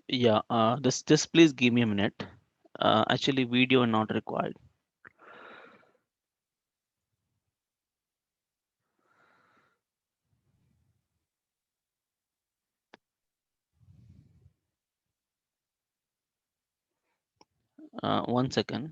Yeah, just please give me a minute. Actually, video not required. One second.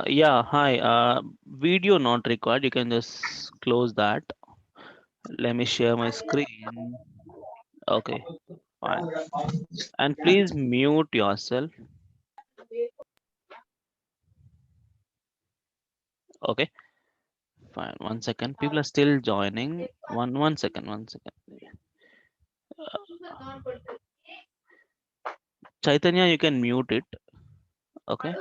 Yeah, hi. Video not required. You can just close that. Let me share my screen. Okay, fine. And please mute yourself. Okay, fine. One second. People are still joining. One second. One second. Chaitanya, you can mute it. Okay.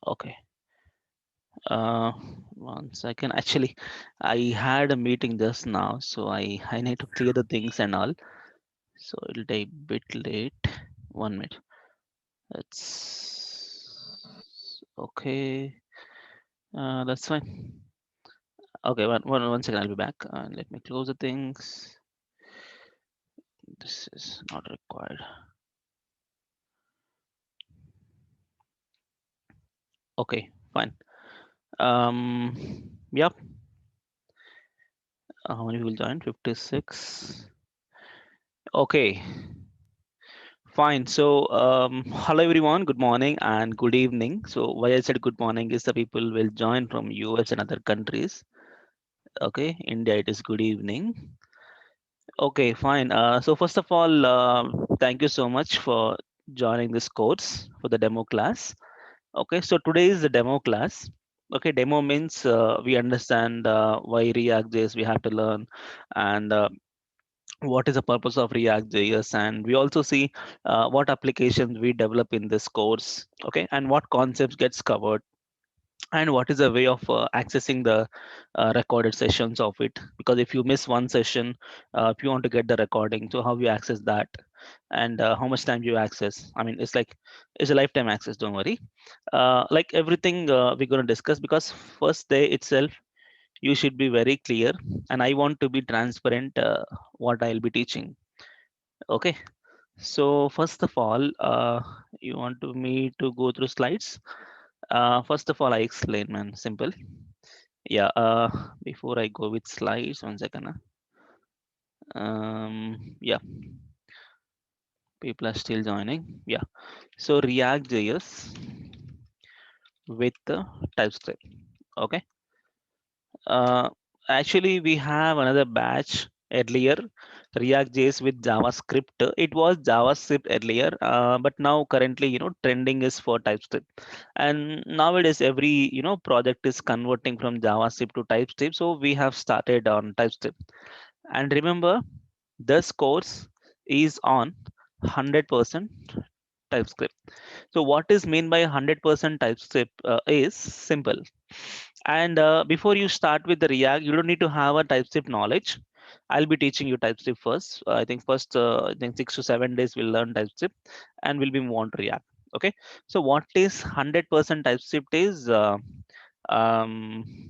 Okay. Uh, One second. Actually, I had a meeting just now, so I need to clear the things and all. So it'll take a bit late. 1 minute. That's okay. That's fine. Okay, one second. I'll be back. Let me close the things. This is not required. Okay, fine. Yep. How many people joined? 56. Okay, fine. So, hello everyone. Good morning and good evening. So, why I said good morning is the people will join from US and other countries. Okay, India it is good evening. Okay, fine. So first of all, thank you so much for joining this course for the demo class. Okay, so today is the demo class. Okay, demo means we understand why React JS we have to learn, and what is the purpose of React JS, and we also see what applications we develop in this course. Okay, and what concepts gets covered, and what is the way of accessing the recorded sessions of it, because if you miss one session, if you want to get the recording, so how you access that, and how much time you access. I mean, it's a lifetime access, don't worry. Like everything we're going to discuss, because first day itself you should be very clear, and I want to be transparent what I'll be teaching. Okay, so first of all, you want to me to go through slides. First of all, I explain, man, simple. Yeah, before I go with slides, one second. Yeah, people are still joining. Yeah, so React JS with TypeScript. Okay. Uh, Actually, we have another batch earlier, React JS with JavaScript. It was JavaScript earlier, but now currently, trending is for TypeScript. And nowadays, every project is converting from JavaScript to TypeScript. So we have started on TypeScript. And remember, this course is on 100% TypeScript. So what is mean by 100% TypeScript is simple. And before you start with the React, you don't need to have a TypeScript knowledge. I'll be teaching you TypeScript first. I think first, I think 6 to 7 days we'll learn TypeScript, and we'll be move on to React. Okay. So what is 100% TypeScript is um,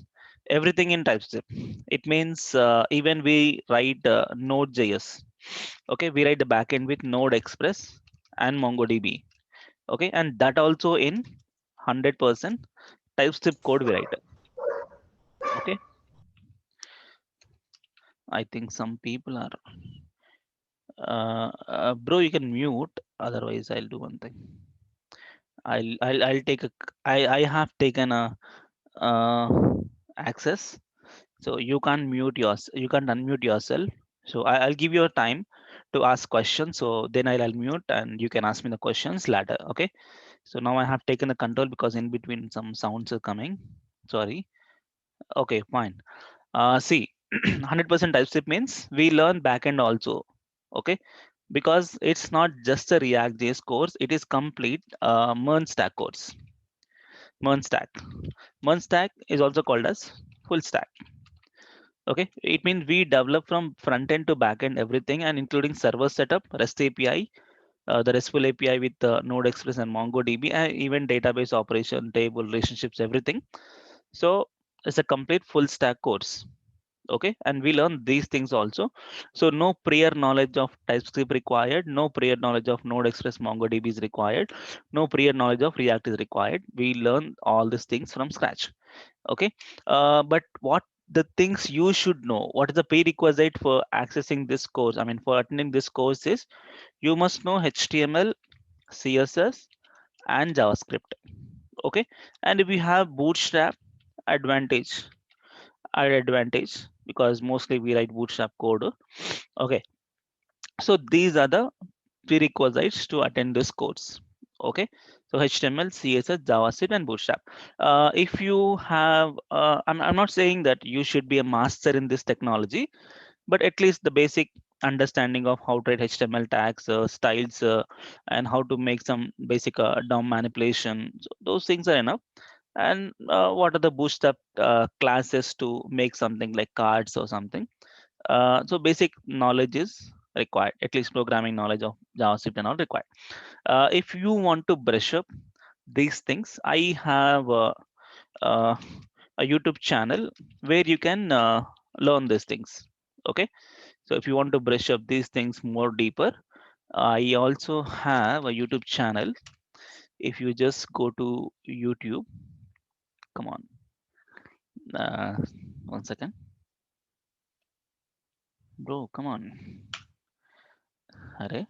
everything in TypeScript. It means even we write Node.js. Okay, we write the backend with Node Express and MongoDB. Okay, and that also in 100% TypeScript code we write. Okay, I think some people are bro, you can mute, otherwise I'll do one thing. I'll take a I have taken a uh, access, so you can't unmute yourself. So I'll give you a time to ask questions. So then I'll unmute and you can ask me the questions later. Okay. So now I have taken the control because in between some sounds are coming. Sorry. Okay, fine. See, 100% TypeScript means we learn backend also. Okay. Because it's not just a React JS course, it is complete MERN stack course. MERN stack. MERN stack is also called as full stack. Okay, it means we develop from front end to back end everything and including server setup, REST API, the RESTful API with Node Express and MongoDB, and even database operation, table relationships, everything. So it's a complete full stack course. Okay, and we learn these things also. So no prior knowledge of TypeScript required, no prior knowledge of Node Express MongoDB is required, no prior knowledge of React is required. We learn all these things from scratch. Okay, but what the things you should know, what is the prerequisite for accessing this course, I mean for attending this course, is you must know HTML, CSS and JavaScript. Okay, and if you have Bootstrap, advantage, add advantage, because mostly we write Bootstrap code. Okay, so these are the prerequisites to attend this course. Okay, so HTML, CSS, JavaScript, and Bootstrap. If you have, I'm not saying that you should be a master in this technology, but at least the basic understanding of how to write HTML tags, styles, and how to make some basic DOM manipulation. So those things are enough. And what are the Bootstrap classes to make something like cards or something. So basic knowledge is required, at least programming knowledge of JavaScript and all required. If you want to brush up these things, I have uh, a YouTube channel where you can learn these things. Okay, so if you want to brush up these things more deeper, I also have a YouTube channel. If you just go to YouTube, come on, uh, 1 second, bro, come on. Arey.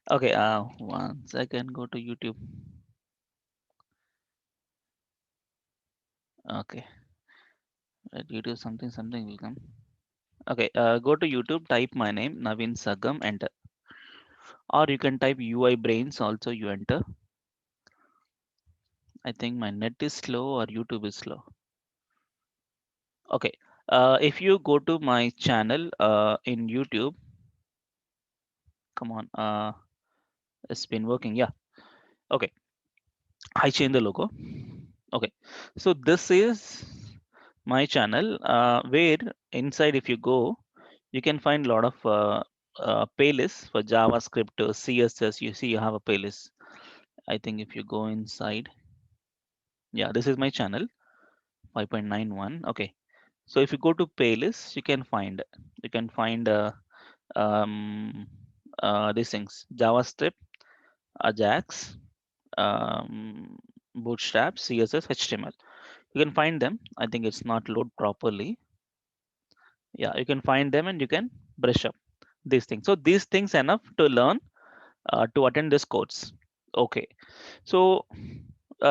Okay, 1 second, go to YouTube. Okay, at YouTube something will come. Okay, go to YouTube, type my name, Naveen Sagam, enter. Or you can type UI Brains, also you enter. I think my net is slow or YouTube is slow. Okay, if you go to my channel in YouTube, come on, it's been working. Yeah, okay, I change the logo. Okay, so this is my channel where inside, if you go, you can find a lot of playlists for JavaScript, CSS. You see, you have a playlist. I think if you go inside, yeah, this is my channel 5.91. Okay, so if you go to playlists, you can find um, these things: JavaScript, Ajax, um, Bootstrap, CSS, HTML. You can find them. I think it's not load properly. Yeah, you can find them and you can brush up these things. So these things enough to learn to attend this course. Okay, so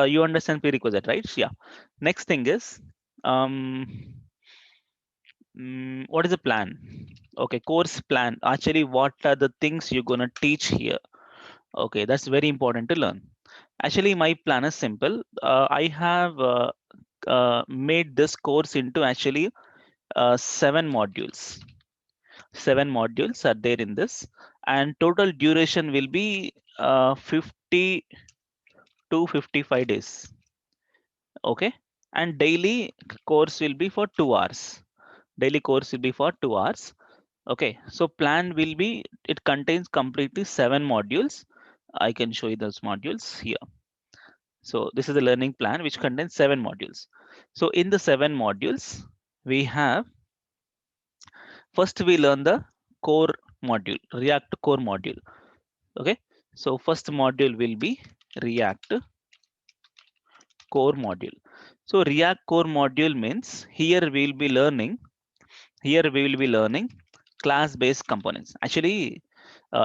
you understand prerequisite, right? Yeah. Next thing is, um, what is the plan? Okay, course plan. Actually, what are the things you're gonna teach here? Okay, that's very important to learn. Actually, my plan is simple. I have made this course into actually 7 modules. 7 modules are there in this, and total duration will be 50 to 55 days. Okay, and daily course will be for 2 hours. Daily course will be for 2 hours. Okay, so plan will be, it contains completely 7 modules. I can show you those modules here. So this is the learning plan which contains 7 modules. So in the 7 modules, we have, first we learn the core module, React core module. Okay, so first module will be React core module. So React core module means here we will be learning class based components. Actually,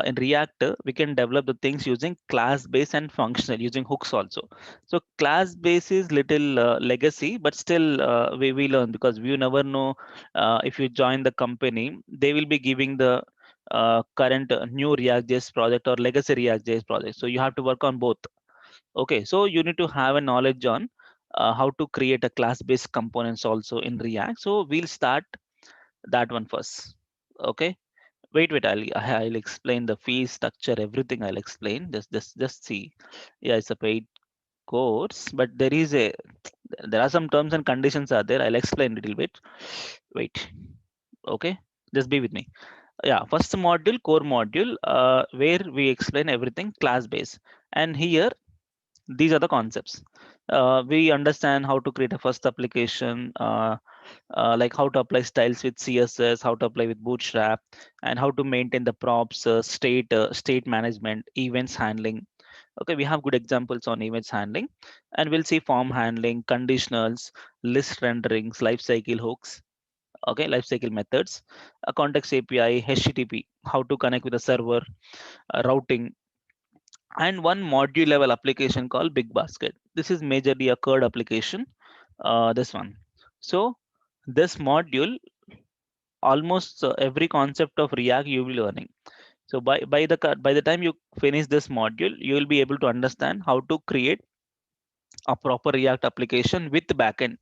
in React, we can develop the things using class base and functional using hooks also. So class base is little legacy, but still we learn, because we never know if you join the company, they will be giving the current new React.js project or legacy React.js project. So you have to work on both. Okay, so you need to have a knowledge on how to create a class-based components also in React. So we'll start that one first. Okay, wait, I'll explain the fee structure, everything I'll explain. Just see. Yeah, it's a paid course, but there are some terms and conditions are there. I'll explain a little bit. Wait. Okay, just be with me. Yeah, first module, core module, where we explain everything class based, and here these are the concepts. We understand how to create a first application, like how to apply styles with CSS, how to apply with Bootstrap, and how to maintain the props, state management, events handling. Okay, we have good examples on events handling, and we'll see form handling, conditionals, list renderings, lifecycle hooks. Okay, lifecycle methods, a context API, HTTP, how to connect with the server, routing, and one module level application called Big Basket. This is majorly a CURD application. This one. So this module, almost every concept of React you will be learning. So by the time you finish this module, you will be able to understand how to create a proper React application with backend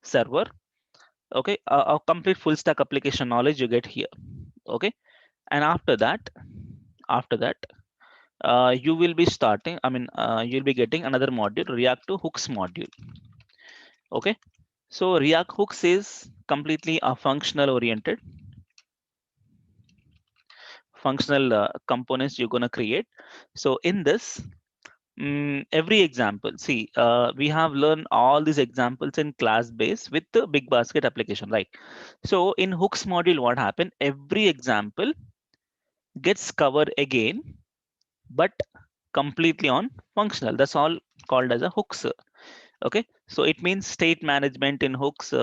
server. Okay, a complete full stack application knowledge you get here. Okay, and after that, you will be starting. You'll be getting another module, React to Hooks module. Okay, so React Hooks is completely a functional components you're gonna create. So in this, every example, see, we have learned all these examples in class base with the Big Basket application, right? So in Hooks module, what happened? Every example gets covered again, but completely on functional. That's all called as a hooks. Okay, so it means state management in hooks,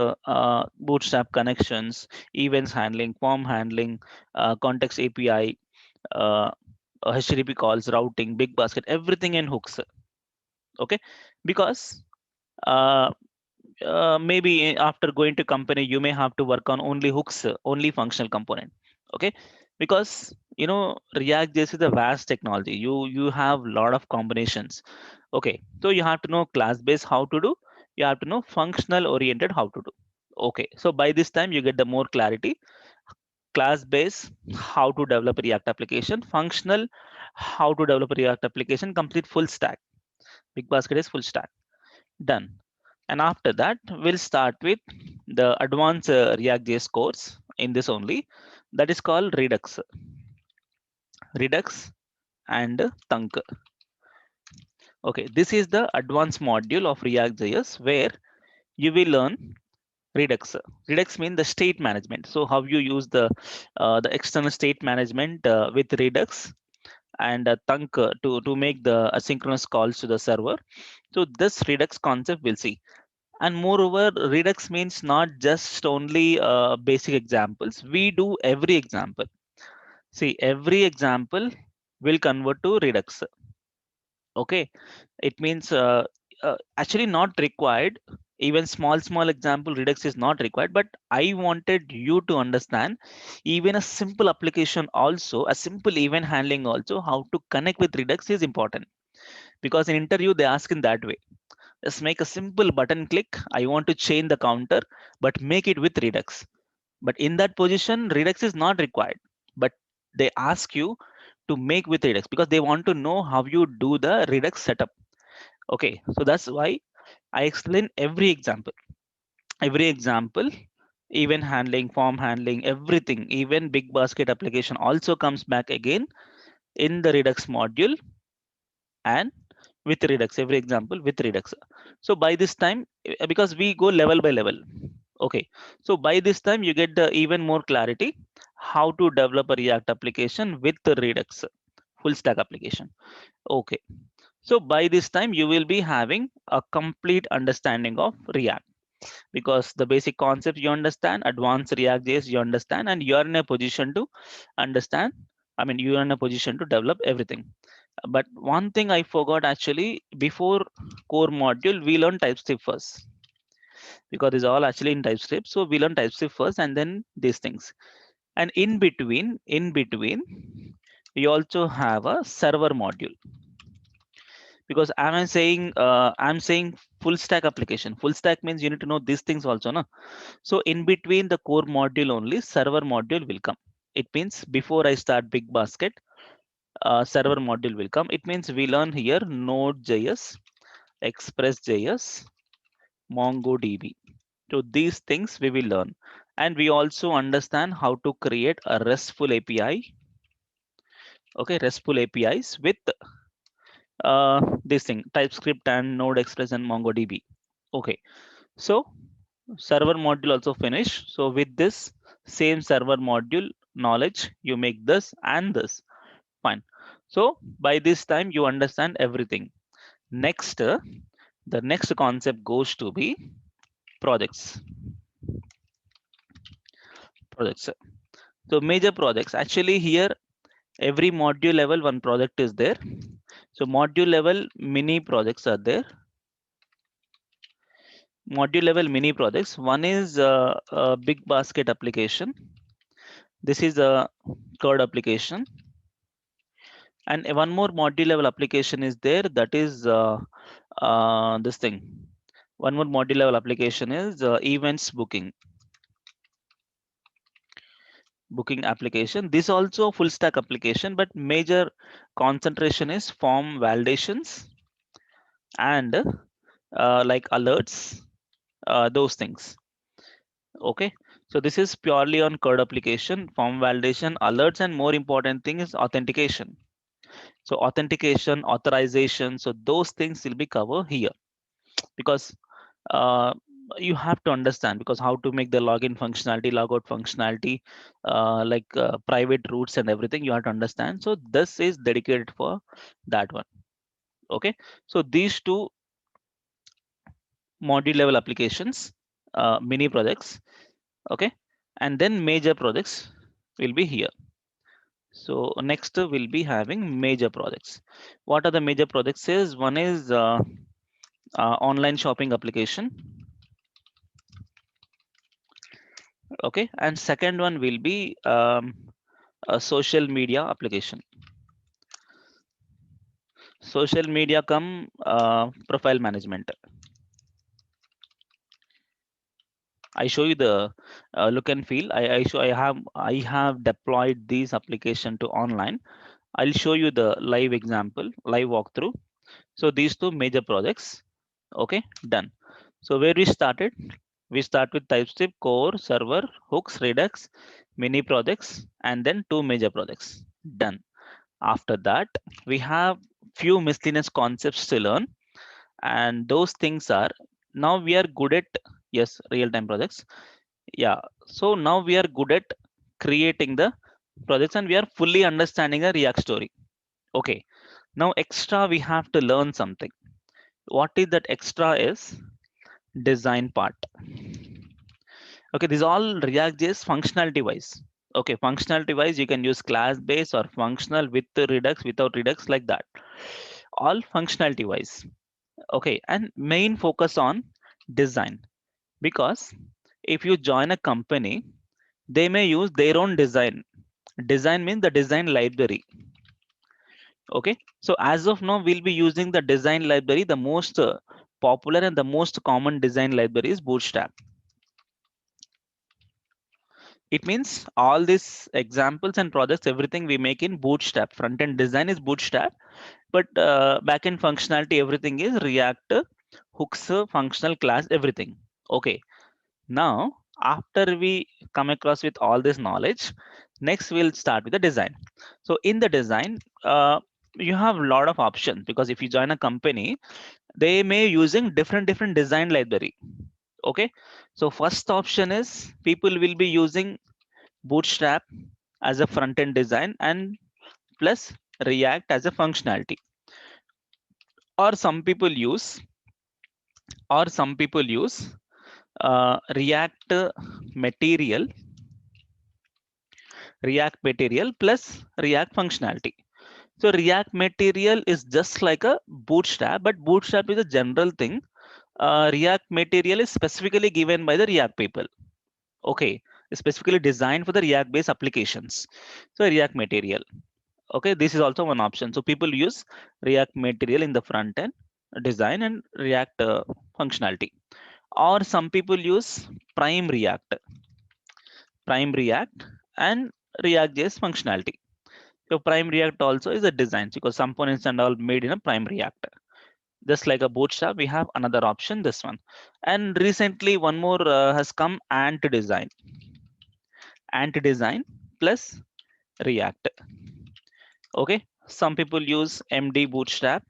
Bootstrap connections, events handling, form handling, context API, uh, HTTP calls, routing, Big Basket, everything in hooks. Okay, because uh, maybe after going to company, you may have to work on only hooks, only functional component. Okay, because React JS is a vast technology. You have a lot of combinations. Okay, so you have to know class based how to do. You have to know functional oriented how to do. Okay, so by this time you get the more clarity. Class based how to develop a React application, functional how to develop a React application, complete full stack. Big Basket is full stack. Done. And after that, we'll start with the advanced React.js course in this only. That is called Redux and Thunk. Okay, this is the advanced module of React.js where you will learn Redux. Redux means the state management. So how you use the external state management with Redux, and Thunk to make the asynchronous calls to the server. So this Redux concept we'll see. And moreover, Redux means not just only basic examples. We do every example. See, every example will convert to Redux. Okay, it means actually not required. Even small example Redux is not required. But I wanted you to understand even a simple application also, a simple event handling also, how to connect with Redux is important, because in interview they ask in that way. Just make a simple button click. I want to change the counter, but make it with Redux. But in that position, Redux is not required. But they ask you to make with Redux because they want to know how you do the Redux setup. Okay, so that's why I explain every example. Every example, even handling, form handling, everything, even Big Basket application also comes back again in the Redux module, and with Redux, every example with Redux. So by this time, because we go level by level. Okay, so by this time you get the even more clarity how to develop a React application with the Redux full stack application. Okay, so by this time you will be having a complete understanding of React, because the basic concepts you understand, advanced React JS you understand, and you are in a position to understand I mean, you are in a position to develop everything. But one thing I forgot actually, before core module, we learn TypeScript first, because it's all actually in TypeScript. So we learn TypeScript first and then these things. And in between, we also have a server module, because I'm saying full stack application. Full stack means you need to know these things also, no? So in between the core module only, server module will come. It means before I start Big Basket, server module will come. It means we learn here Node.js, Express.js, MongoDB. So these things we will learn. And we also understand how to create a RESTful API. Okay, RESTful APIs with this thing, TypeScript and Node Express and MongoDB. Okay, so server module also finish. So with this same server module knowledge, you make this and this. Fine. So by this time you understand everything. Next, the next concept goes to be projects. Projects. So major projects. Actually here every module level one project is there. So module level mini projects are there. Module level mini projects. One is a big basket application. This is a code application. And one more module level application is there. That is this thing. One more module level application is events booking application. This also full stack application, but major concentration is form validations and like alerts, those things. Okay, so this is purely on code application, form validation, alerts, and more important thing is authentication. So authentication, authorization, so those things will be covered here, because uh, you have to understand, because how to make the login functionality, logout functionality, like private routes and everything you have to understand. So this is dedicated for that one. Okay, so these two module level applications, mini projects. Okay, and then major projects will be here. So next we'll be having major projects. What are the major projects is? One is online shopping application. Okay, and second one will be a social media application. Social media come profile management. I show you the look and feel. I have deployed these application to online. I'll show you the live example, live walkthrough. So these two major projects. Okay, done. So where we started? We start with TypeScript, core, server, hooks, Redux, mini projects, and then two major projects. Done. After that, we have few miscellaneous concepts to learn, and those things are, now we are good at, yes, real-time projects. Yeah. So now we are good at creating the projects, and we are fully understanding the React story. Okay. Now extra we have to learn something. What is that extra is design part. Okay, this is all React.js functionality wise. Okay, functionality wise, you can use class base or functional with the Redux, without Redux, like that. All functionality wise. Okay, and main focus on design, because if you join a company, they may use their own design. Design means the design library. Okay, so as of now, we'll be using the design library. The most popular and the most common design library is Bootstrap. It means all these examples and projects, everything we make in Bootstrap. Front end design is Bootstrap, but back end functionality, everything is React, hooks, functional class, everything. Okay. Now, after we come across with all this knowledge, next we'll start with the design. So in the design, you have a lot of options, because if you join a company, they may using different design library. Okay. So first option is people will be using Bootstrap as a front end design and plus React as a functionality. Or some people use, React Material React material plus React functionality. So React material is just like a Bootstrap, but Bootstrap is a general thing. React material is specifically given by the React people. Okay, specifically designed for the React based applications. So React material. Okay, this is also one option. So people use React material in the front end design and React functionality. Or some people use Prime React and React.js functionality. So Prime React also is a design because components and all made in a Prime React. Just like a Bootstrap, we have another option, this one. And recently, one more has come, Ant Design plus React. Okay, some people use MD Bootstrap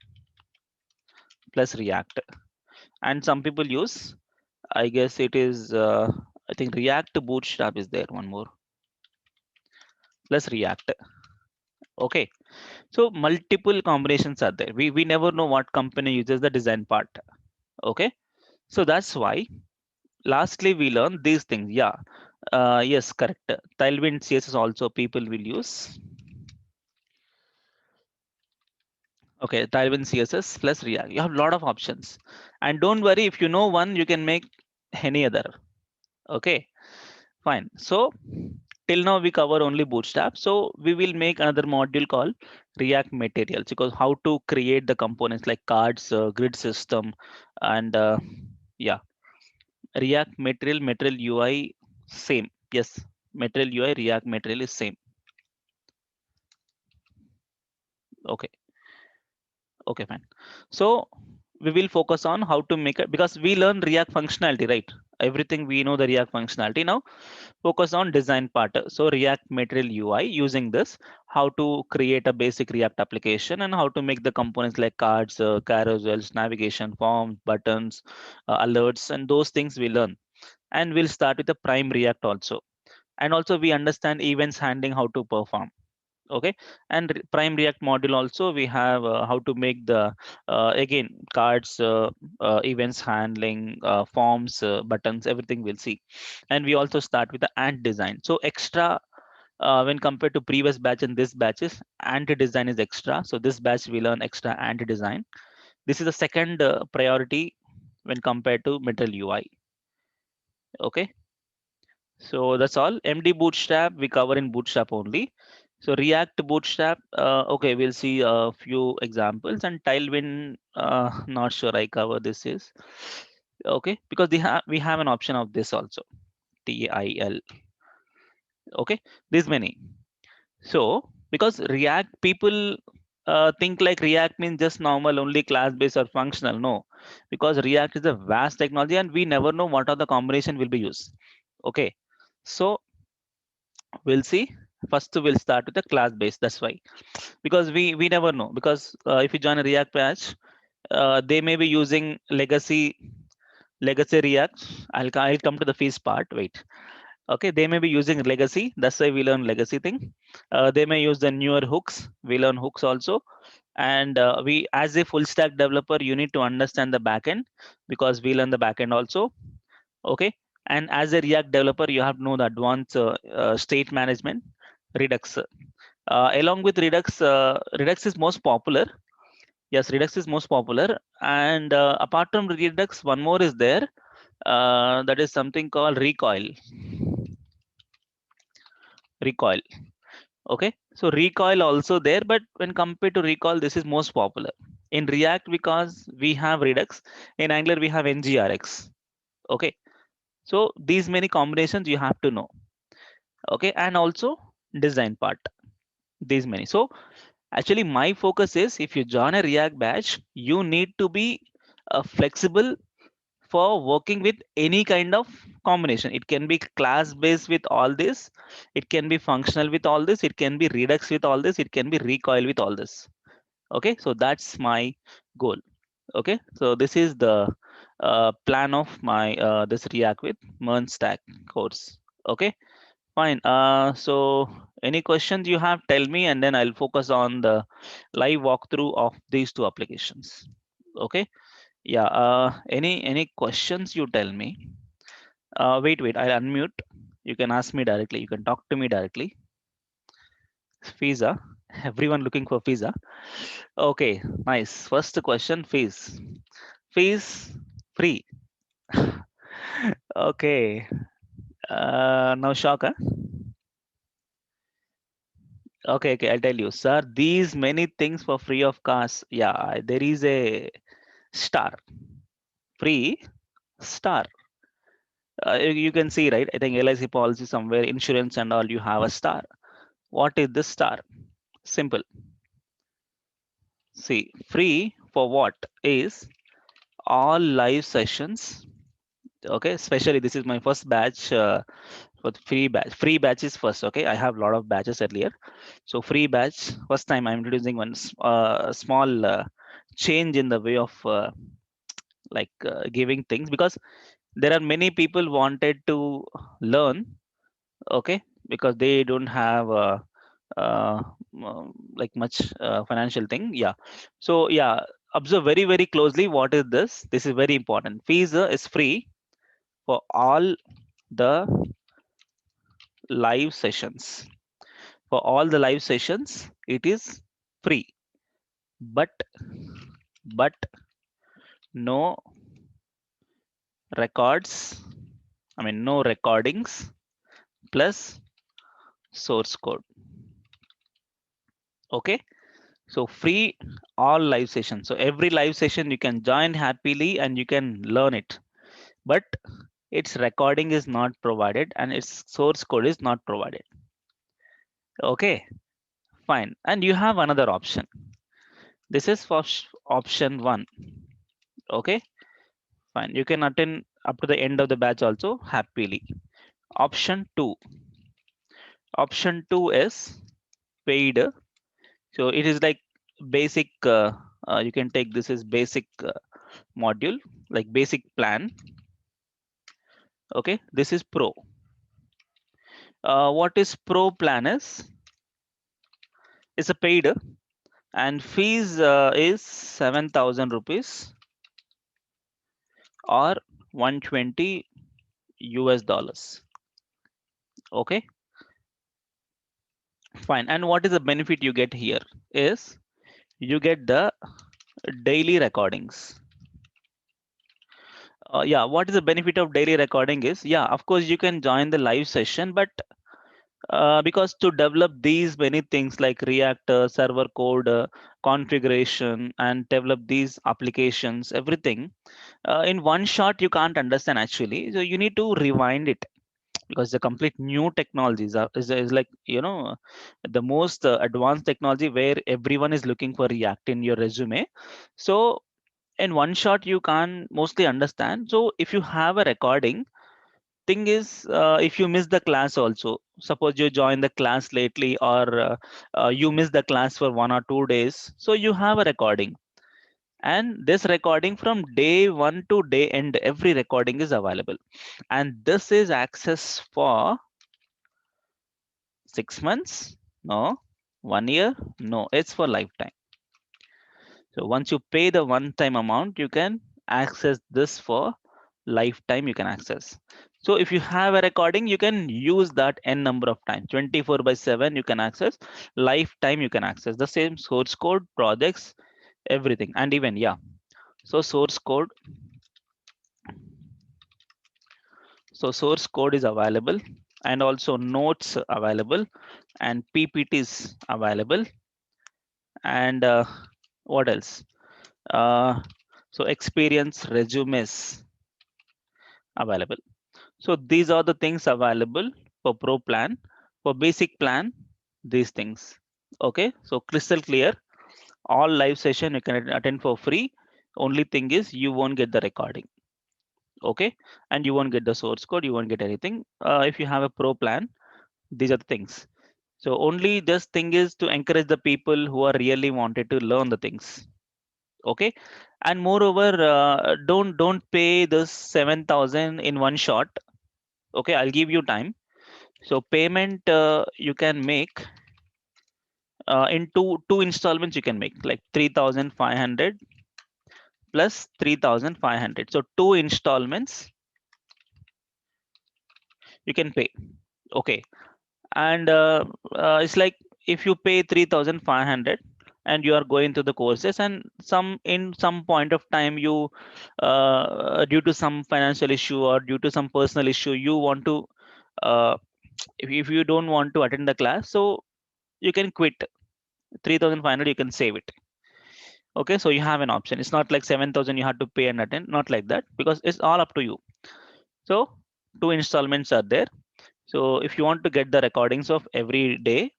plus React, and some people use, I guess it is, I think React Bootstrap is there, one more plus React. Okay, so multiple combinations are there. We never know what company uses the design part. Okay, so that's why lastly we learn these things. Yeah, yes, correct. Tailwind CSS also people will use. Okay, Tailwind CSS plus React. You have a lot of options, and don't worry, if you know one, you can make any other. Okay, fine. So till now we cover only Bootstrap. So we will make another module called React Materials, because how to create the components like cards, grid system, and yeah, React Material UI same. Yes, Material UI React Material is same. Okay, okay, fine. So we will focus on how to make it, because we learn React functionality, right? Everything we know the React functionality. Now focus on design part. So React Material UI, using this, how to create a basic React application and how to make the components like cards, carousels, navigation, forms, buttons, alerts, and those things we learn. And we'll start with the Prime React also. And also we understand events handling, how to perform. Okay, and Prime React module also we have how to make the again cards, events handling, forms, buttons, everything we'll see. And we also start with the ant design. So extra, when compared to previous batch and this batches, ant design is extra. So this batch we learn extra ant design. This is the second priority when compared to Metal UI. Okay, so that's all. MD Bootstrap we cover in Bootstrap only. So React Bootstrap, okay, we'll see a few examples. And Tailwind, not sure I cover this is. Okay, because we have an option of this also, TIL. Okay, this many. So because React people think like React means just normal, only class based or functional. No, because React is a vast technology and we never know what are the combination will be used. Okay, so we'll see. First we'll start with the class base. That's why, because we never know, because if you join a React patch, they may be using legacy React. I'll come to the fees part, wait. Okay, they may be using legacy, that's why we learn legacy thing. They may use the newer hooks, we learn hooks also. And we, as a full stack developer, you need to understand the backend, because we learn the backend also. Okay, and as a React developer, you have to know the advanced state management, Redux. Along with Redux, Redux is most popular. Yes, Redux is most popular. And apart from Redux, one more is there. That is something called Recoil. Recoil. Okay, so Recoil also there, but when compared to Recoil, this is most popular. In React, because we have Redux. In Angular, we have NGRX. Okay, so these many combinations you have to know. Okay, and also design part. These many. So actually, my focus is, if you join a React batch, you need to be flexible for working with any kind of combination. It can be class based with all this, it can be functional with all this, it can be Redux with all this, it can be Recoil with all this. Okay, so that's my goal. Okay, so this is the plan of my this React with MERN stack course. Okay, fine. So any questions you have, tell me, and then I'll focus on the live walkthrough of these two applications. Okay. Yeah. Any questions you tell me. Wait. I'll unmute. You can ask me directly. You can talk to me directly. Visa. Everyone looking for visa. Okay, nice. First question, fees. Fees free. Okay. Now shock, huh? Okay, okay, I'll tell you, sir. These many things for free of cost. Yeah, there is a star. Free star. You can see, right? I think LIC policy somewhere, insurance and all, you have a star. What is this star? Simple. See, free for what is all live sessions. Okay, especially this is my first batch for the free batch. Free batch is first. Okay, I have a lot of batches earlier. So free batch, first time I'm introducing one small change in the way of giving things, because there are many people wanted to learn. Okay, because they don't have uh, like much financial thing. Yeah, so yeah, observe very very closely. What is this? This is very important. Fees is free for all the live sessions. For all the live sessions it is free, but but no records, I mean no recordings plus source code. Okay, so free all live sessions, so every live session you can join happily and you can learn it, but its recording is not provided and its source code is not provided. Okay, fine. And you have another option. This is for option 1. Okay, fine, you can attend up to the end of the batch also happily. Option 2. Option 2 is paid. So it is like basic, you can take this as basic module, like basic plan. Okay, this is pro. What is pro plan is? It's a paid and fees is 7,000 rupees or 120 US dollars. Okay, fine. And what is the benefit you get here is you get the daily recordings. Yeah, what is the benefit of daily recording is, yeah, of course you can join the live session, but because to develop these many things like React server code configuration and develop these applications, everything in one shot you can't understand actually. So you need to rewind it because the complete new technologies is like, you know, the most advanced technology where everyone is looking for React in your resume. So in one shot you can't mostly understand. So if you have a recording, thing is, if you miss the class also, suppose you join the class lately or you miss the class for 1 or 2 days, so you have a recording, and this recording from day 1 to day end, every recording is available, and this is access for 6 months, no, 1 year, no, it's for lifetime. So once you pay the one time amount, you can access this for lifetime, you can access. So if you have a recording, you can use that n number of times, 24/7 you can access, lifetime you can access the same source code, projects, everything. And even, yeah, so source code is available, and also notes available, and PPTs available, and what else? Uh, so experience resumes available. So these are the things available for pro plan. For basic plan, these things. Okay, so crystal clear. All live session you can attend for free. Only thing is you won't get the recording. Okay, and you won't get the source code. You won't get anything. If you have a pro plan, these are the things. So only this thing is to encourage the people who are really wanted to learn the things. Okay, and moreover, don't pay this 7,000 in one shot. Okay, I'll give you time. So payment you can make in two installments. You can make like 3,500 plus 3,500. So two installments you can pay. Okay, and it's like if you pay 3,500 and you are going through the courses, and some point of time you due to some financial issue or due to some personal issue you want to uh, if you don't want to attend the class, so you can quit. 3,500 you can save it. Okay, so you have an option. It's not like 7,000 you have to pay and attend, not like that, because it's all up to you. So two installments are there. So if you want to get the recordings of every day,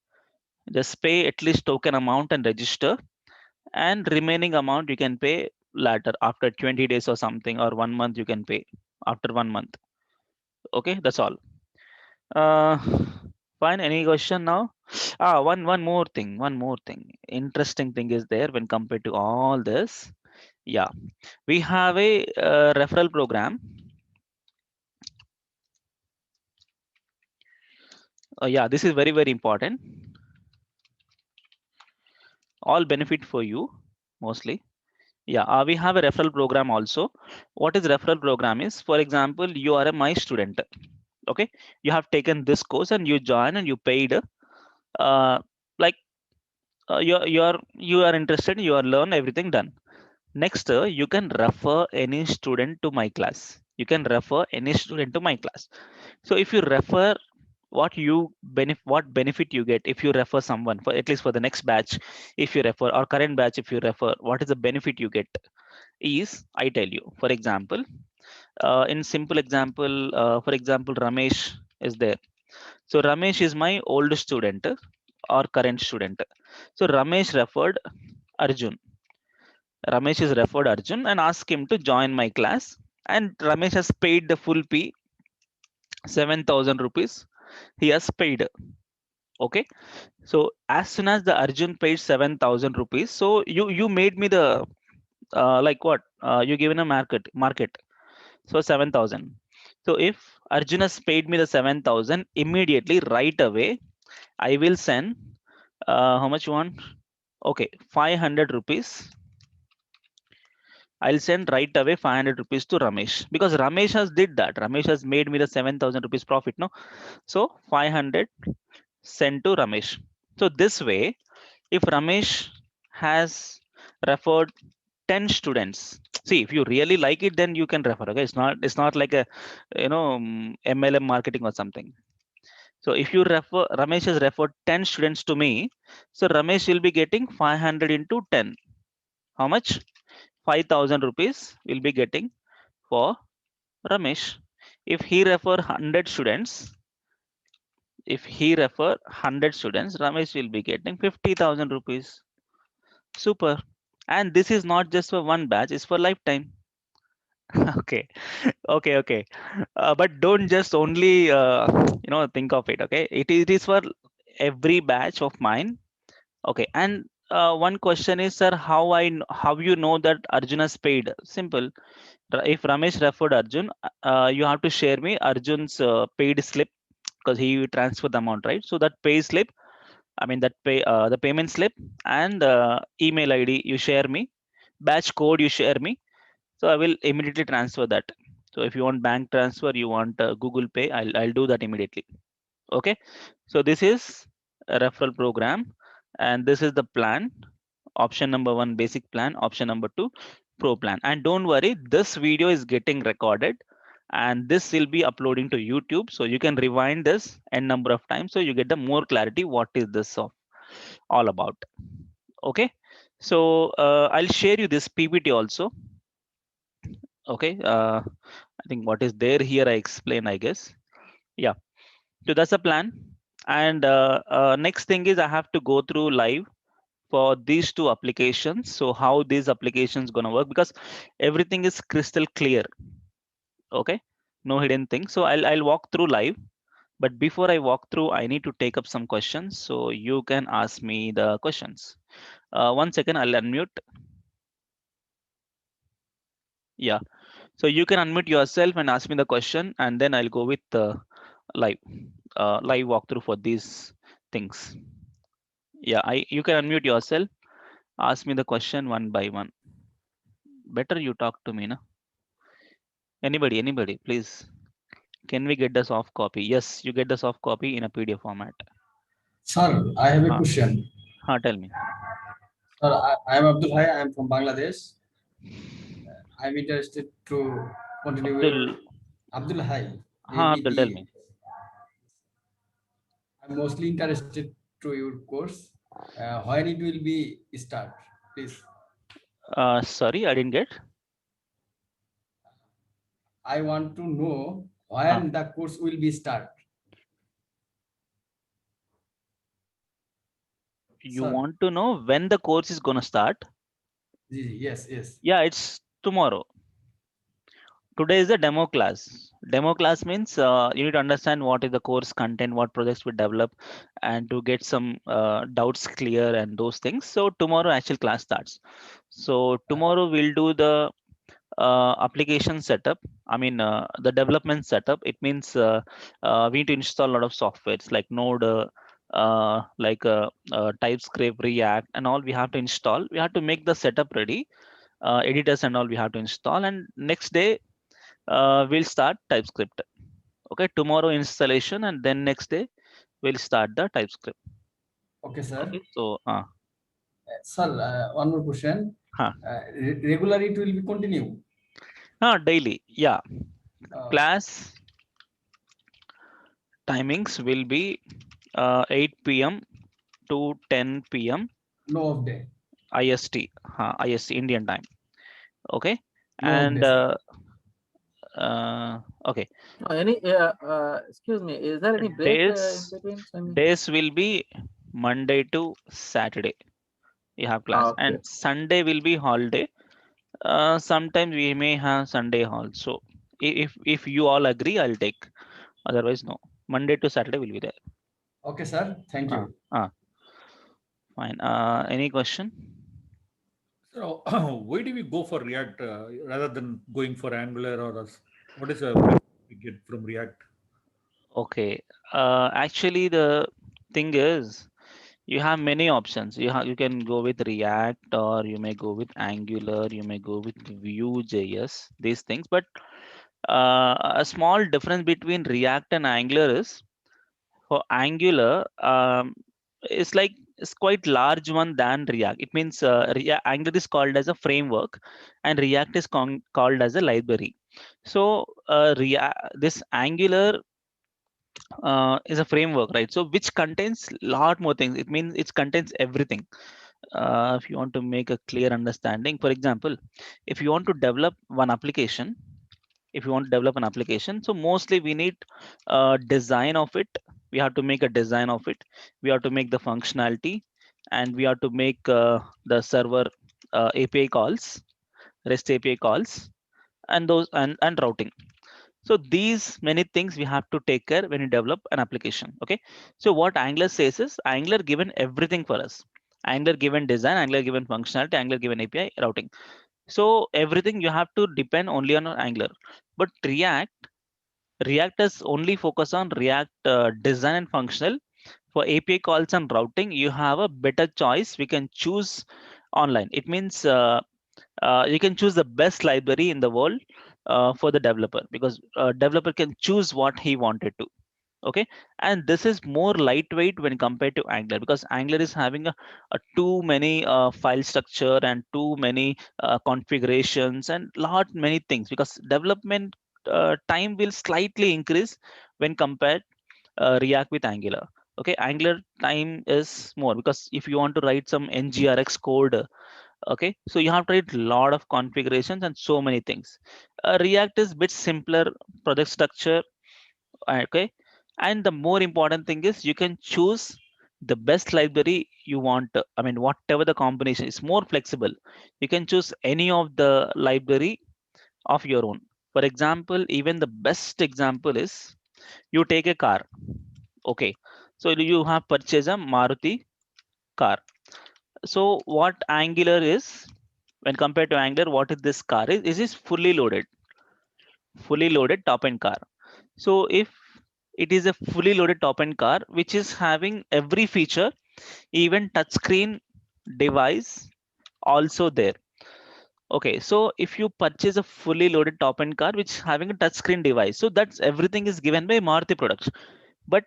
just pay at least token amount and register, and remaining amount you can pay later after 20 days or something, or 1 month you can pay after 1 month. Okay, that's all. uh Fine. Any question now? One more thing, interesting thing is there when compared to all this. Yeah, we have a referral program. Yeah, this is very very important. All benefit for you mostly. Yeah, we have a referral program also. What is referral program is, for example, you are a my student. Okay, you have taken this course and you join and you paid like you are interested, you are learn everything done. Next, you can refer any student to my class. You can refer any student to my class. So if you refer, what benefit you get if you refer someone, for at least for the next batch, if you refer, or current batch if you refer, what is the benefit you get is, I tell you. For example, in simple example, for example, Ramesh is there. So Ramesh is my old student or current student. So Ramesh is referred Arjun and asked him to join my class. And Ramesh has paid the full fee, 7,000 rupees. He has paid. Okay. So as soon as the Arjun paid 7,000 rupees, so you made me the like what? You given a market. So 7,000. So if Arjun has paid me the 7,000 immediately right away, I will send how much you want? Okay, 500 rupees. I'll send right away 500 rupees to Ramesh, because Ramesh has did that. Ramesh has made me the 7,000 rupees profit. No, so 500 sent to Ramesh. So this way, if Ramesh has referred 10 students, see, if you really like it, then you can refer. Okay, it's not like a MLM marketing or something. So if you refer, Ramesh has referred 10 students to me, so Ramesh will be getting 500 into 10. How much? 5,000 rupees will be getting for Ramesh. If he refer 100 students, Ramesh will be getting 50,000 rupees. Super. And this is not just for one batch, it's for lifetime. Okay, okay. But don't just only think of it. Okay, it is for every batch of mine. Okay, and one question is, sir, how you know that Arjun has paid? Simple. If Ramesh referred Arjun, you have to share me Arjun's paid slip, because he transferred the amount, right? So that pay slip, I mean that the payment slip, and email ID you share me, batch code you share me. So I will immediately transfer that. So if you want bank transfer, you want Google Pay, I'll do that immediately. Okay. So this is a referral program, and this is the plan. Option number one, basic plan. Option number two, pro plan. And don't worry, this video is getting recorded and this will be uploading to YouTube. So you can rewind this n number of times, so you get the more clarity what is this all about. Okay. So I'll share you this PPT also. Okay. I think what is there here, I explain, I guess. Yeah. So that's the plan. And next thing is I have to go through live for these two applications. So how these applications gonna work, because everything is crystal clear. Okay, no hidden thing. So I'll walk through live, but before I walk through, I need to take up some questions. So you can ask me the questions. 1 second, I'll unmute. Yeah, so you can unmute yourself and ask me the question, and then I'll go with the live live walkthrough for these things. Yeah, I you can unmute yourself. Ask me the question one by one. Better you talk to me, na? Anybody, please. Can we get the soft copy? Yes, you get the soft copy in a PDF format. Sir, I have a question. Tell me. Sir, I am Abdul Hai. I am from Bangladesh. I am interested to continue Abdul, your Abdul Hai. Abdul, tell ABD. me. I'm mostly interested to your course. When it will be start, please. Sorry, I didn't get. I want to know Huh. when the course will be start. You Sir, want to know when the course is gonna start? yes, yes. Yeah, it's tomorrow. Today is the demo class. Demo class means you need to understand what is the course content, what projects we develop, and to get some doubts clear and those things. So tomorrow actual class starts. So Uh, tomorrow we'll do the application setup. I mean the development setup. It means we need to install a lot of softwares like Node, TypeScript, React, and all we have to install. We have to make the setup ready. Editors and all we have to install, and next day we'll start TypeScript. Okay, tomorrow installation, and then next day we'll start the TypeScript. okay, sir. Okay, so Sir, one more question. huh. Regularly it will be continue. Daily, yeah. Uh, Class timings will be 8 p.m. to 10 p.m. no off day. IST, IST Indian time. Okay, No off and day, sir. okay, Any excuse me, is there any break in days between? I mean, days will be Monday to Saturday. You have class, okay. and Sunday will be holiday. Sometimes we may have Sunday also. If you all agree, I'll take. Otherwise, no. Monday to Saturday will be there. Okay, sir. Thank Uh, you. uh, Fine. Any question? So, why do we go for React rather than going for Angular or else? What is the benefit we get from React? Okay. Actually, the thing is, you have many options. You can go with React, or you may go with Angular. You may go with Vue.js. These things, but a small difference between React and Angular is for Angular, it's like it's quite large one than React. It means Angular is called as a framework, and React is called as a library. So this Angular is a framework, right? So which contains lot more things. It means it contains everything. If you want to make a clear understanding, for example, if you want to develop one application, so mostly we need design of it. We have to make a design of it. We have to make the functionality, and we have to make the server API calls, REST API calls, and those and routing. So these many things we have to take care when you develop an application. Okay, so what Angular says is Angular given everything for us. Angular given design, Angular given functionality, Angular given API routing. So everything you have to depend only on Angular. But React is only focus on React design and functional. For API calls and routing, you have a better choice. We can choose online. It means you can choose the best library in the world for the developer, because developer can choose what he wanted to. Okay, and this is more lightweight when compared to Angular, because Angular is having a too many file structure and too many configurations and lot many things, because development time will slightly increase when compared React with Angular. Okay, Angular time is more, because if you want to write some NGRX code, okay, so you have to write a lot of configurations and so many things. React is bit simpler project structure. Okay, and the more important thing is you can choose the best library you want. I mean, whatever the combination is more flexible. You can choose any of the library of your own. For example, even the best example is you take a car. Okay, so you have purchased a Maruti car. So what Angular is, when compared to Angular, what is this car is this is fully loaded top end car. So if it is a fully loaded top end car which is having every feature, even touchscreen device also there. Okay, so if you purchase a fully loaded top end car which is having a touchscreen device, so that's everything is given by Maruti products. But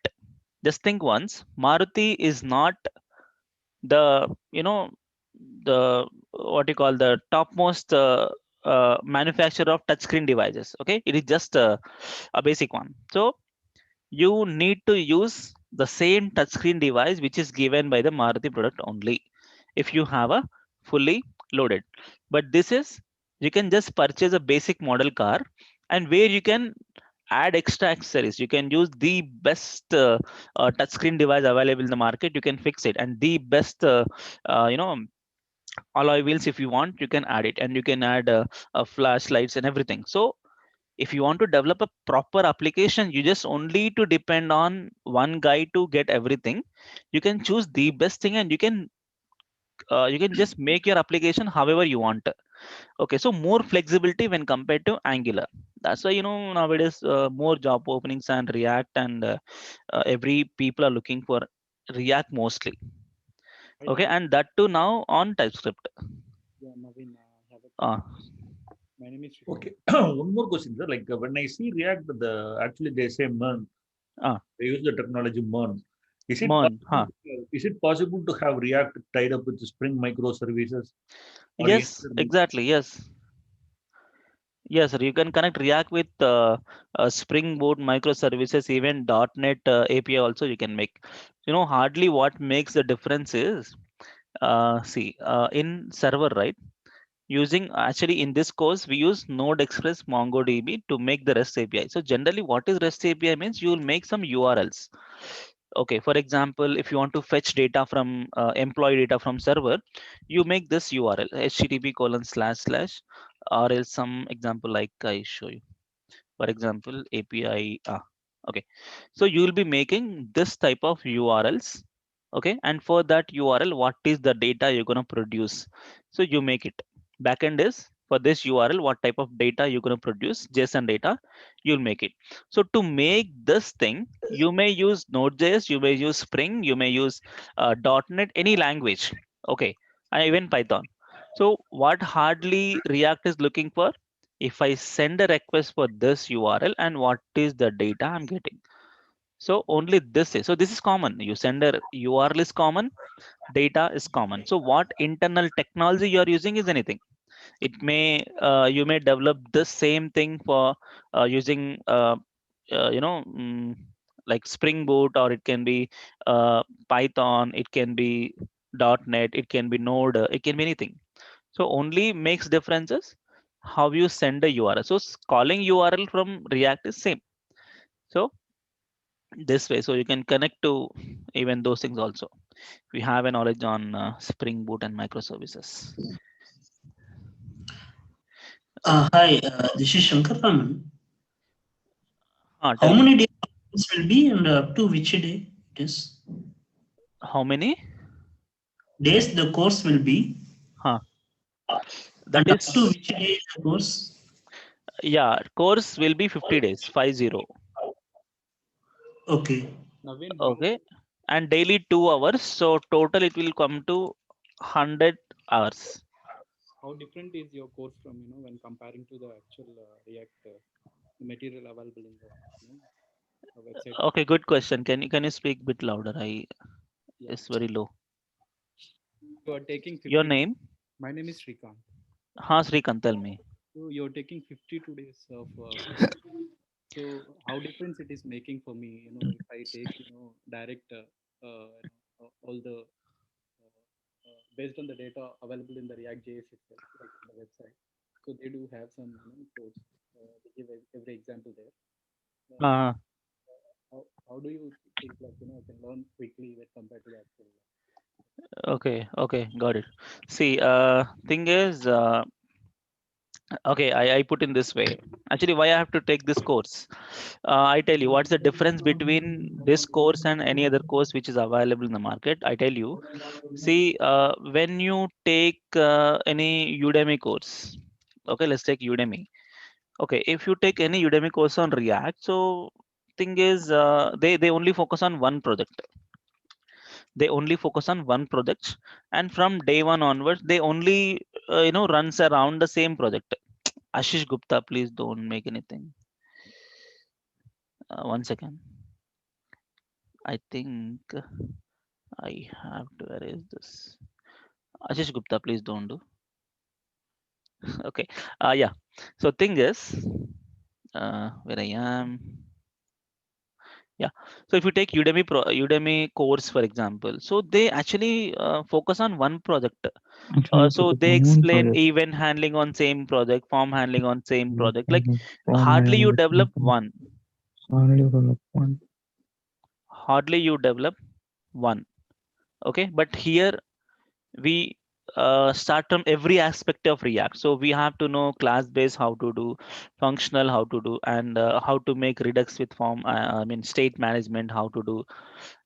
Just think once, Maruti is not the, the what you call the topmost manufacturer of touchscreen devices. Okay, it is just a basic one. So you need to use the same touchscreen device which is given by the Maruti product only if you have a fully loaded. But this is, you can just purchase a basic model car, and where you can add extra accessories. You can use the best touchscreen device available in the market. You can fix it, and the best alloy wheels if you want. You can add it, and you can add flashlights and everything. So if you want to develop a proper application, you just only to depend on one guy to get everything. You can choose the best thing, and you can just make your application however you want. Okay, so more flexibility when compared to Angular. That's why, nowadays more job openings and React, and every people are looking for React mostly. Okay, and that too now on TypeScript. Yeah, Naveen, I have a uh, my name is Okay. One more question, sir. Like when I see React, actually they say MERN. uh, They use the terminology MERN. Mon, huh? Is it possible to have React tied up with the Spring microservices or any Yes, other exactly. Yes, sir. You can connect React with Spring Boot microservices, even .NET API also you can make. Hardly what makes the difference is, see, in server, right? Using, actually in this course we use Node Express MongoDB to make the REST API. So generally, what is REST API means, you will make some URLs. Okay, for example, if you want to fetch data from employee data from server, you make this URL http:// or else some example like I show you. For example, API. Okay, so you will be making this type of URLs. Okay, and for that URL, what is the data you're going to produce? So you make it. Backend is for this URL, what type of data you're going to produce, JSON data, you'll make it. So to make this thing, you may use Node.js, you may use Spring, you may use .NET, any language. Okay, and even Python. So what hardly React is looking for, if I send a request for this URL, and what is the data I'm getting. So only this is, so this is common. You send a URL is common, data is common. So what internal technology you are using is anything. It may, you may develop the same thing for using like Spring Boot, or it can be Python, it can be .NET, it can be Node, it can be anything. So only makes differences how you send a URL. So calling URL from React is same. So this way, so you can connect to even those things also. We have a knowledge on Spring Boot and microservices. Hi, this is Shankar Raman. How Tell me. many days this will be, and up to which day it is? How many Days the course will be, that and up is, to which day is the course? yeah, course will be 50 days, 50. Okay. Naveen. Okay, and daily 2 hours, so total it will come to 100 hours. How different is your course from when comparing to the actual React material available in the website? Okay, good question. Can you speak bit louder? Yeah, It's very low. you are taking 50 Your days. name? My name is Srikant. Srikant, tell me. So you're taking 52 days of so how difference it is making for me, if I take direct all the based on the data available in the React.js itself, like on the website. So they do have some codes. They give every example there. Uh, How do you think like I can learn quickly when compared to the actual? okay, got it. See, thing is, okay, I put in this way. Actually, why I have to take this course? I tell you, what's the difference between this course and any other course which is available in the market. I tell you, see, when you take any Udemy course, okay, let's take Udemy. Okay, if you take any Udemy course on React, so thing is, they only focus on one project. They only focus on one project, and from day one onwards, they only runs around the same project. Ashish Gupta, please don't make anything. 1 second. I think I have to erase this. Ashish Gupta, please don't do. Okay. Yeah. So thing is, where I am. Yeah. So if you take Udemy course, for example, so they actually focus on one project. Actually, So focus they on one explain project. event handling on same project, form handling on same project. Like Form hardly you handling develop one. only develop one. Hardly you develop one. Okay. But here we start from every aspect of React. So we have to know class base how to do, functional how to do, and how to make Redux with form. I mean state management how to do.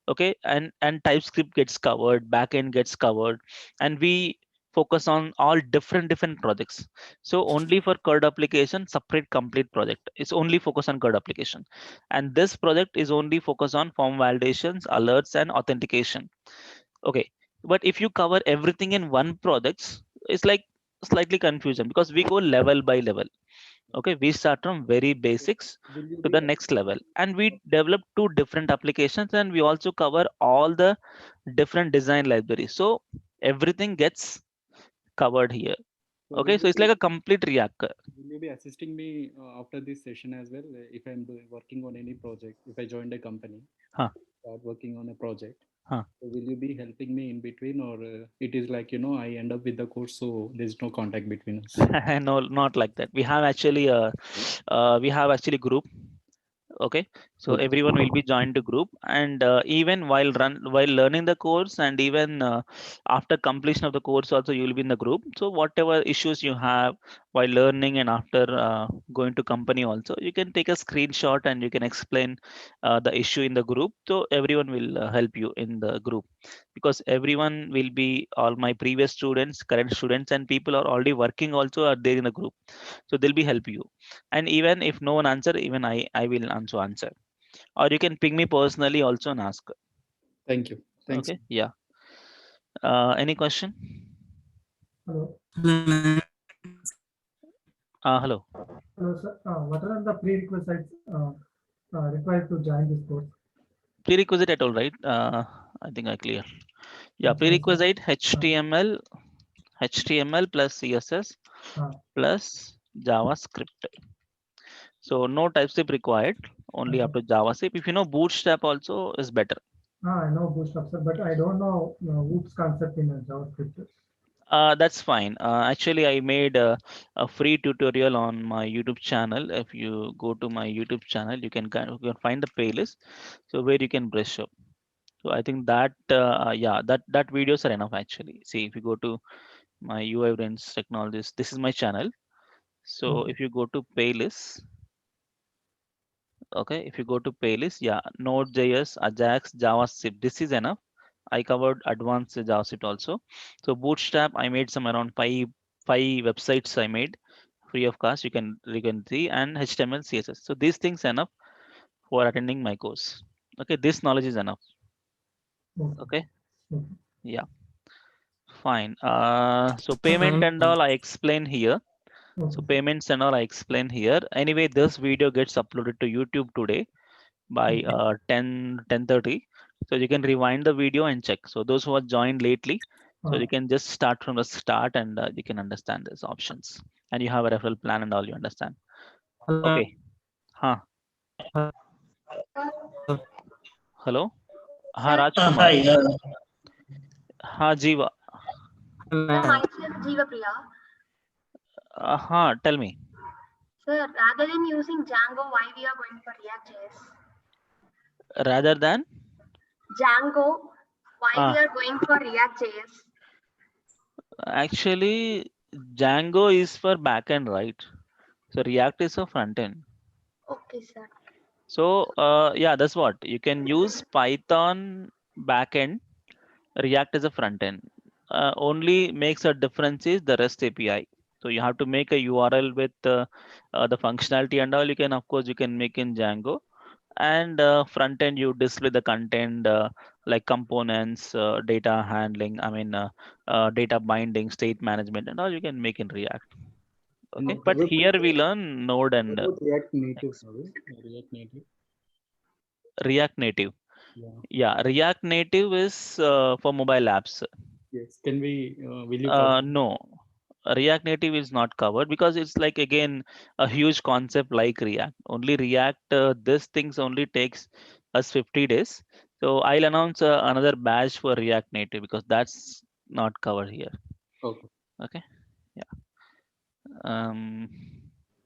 Okay, and TypeScript gets covered, backend gets covered, and we focus on all different projects. So only for CRUD application, separate complete project. It's only focus on CRUD application, and this project is only focus on form validations, alerts, and authentication. Okay, but if you cover everything in one project, it's like slightly confusion because we go level by level. Okay, we start from very basics Will you to be the next level, and we develop two different applications, and we also cover all the different design libraries. So everything gets covered here. so Okay, so it's like a complete React. will you be assisting me after this session as well if I'm working on any project? If I joined a company, Huh, start working on a project, huh. so will you be helping me in between, or it is like I end up with the course, so there's no contact between us? No, not like that. We have actually group. Okay, so Okay. everyone will be joined to group, and even while learning the course, and even after completion of the course also, you will be in the group. So whatever issues you have while learning and after going to company also, you can take a screenshot and you can explain the issue in the group. So everyone will help you in the group, because everyone will be all my previous students, current students, and people are already working also are there in the group. So they'll be help you. And even if no one answer, even I will also answer, or you can ping me personally also and ask. Thank you. Thanks. Okay, yeah. Any question? Hello. Hello. Hello, sir. What are the prerequisites required to join this course? Prerequisite at all, right? I think I clear. Yeah, Sorry, sir. prerequisite HTML plus CSS Uh, plus JavaScript. So no TypeScript required, only up okay. to JavaScript. If you know Bootstrap also is better. I know Bootstrap, sir, but I don't know OOPS concept in JavaScript. That's fine. Actually, I made a free tutorial on my YouTube channel. If you go to my YouTube channel, you can find the playlist, so where you can brush up. So I think that yeah, that videos are enough actually. See, if you go to my UI Brains Technologies, this is my channel. So Okay. if you go to playlist, okay, if you go to playlist, yeah, Node.js, Ajax, JavaScript, this is enough. I covered advanced JavaScript also. So Bootstrap, I made some around five websites I made free of cost. You can see, and HTML, CSS. So these things enough for attending my course. Okay, this knowledge is enough. Okay. Okay, Okay. yeah, fine. So payment and all I explain here. So Okay. payments and all I explain here. Anyway, this video gets uploaded to YouTube today by 10:30. So you can rewind the video and check. So those who have joined lately, so you can just start from the start, and you can understand these options, and you have a referral plan and all, you understand. Okay. Huh. Hello. Ha, Rajkumar. Hi. Ha, Jiva. Myself Jiva Priya. Ha, tell me. Sir, rather than using Django, why we are going for React.js? Rather than Django, why we ah, are going for React.js? actually Django is for backend, right? So React is for front end. Okay, sir. So yeah, that's what you can use Python backend. React is a front end. Only makes a difference is the REST API. So you have to make a URL with the functionality and all. You can, of course, you can make in Django, and front end you display the content like components, data handling. I mean, data binding, state management, and all you can make in React. Okay, And but here we learn Node and what about React Native, sorry? React Native. React Native. Yeah, React Native is for mobile apps. Yes. Can we? Will you cover? No, React Native is not covered because it's like again a huge concept like React. Only React, this things only takes us 50 days. So I'll announce another batch for React Native because that's not covered here. Okay. Okay. Yeah.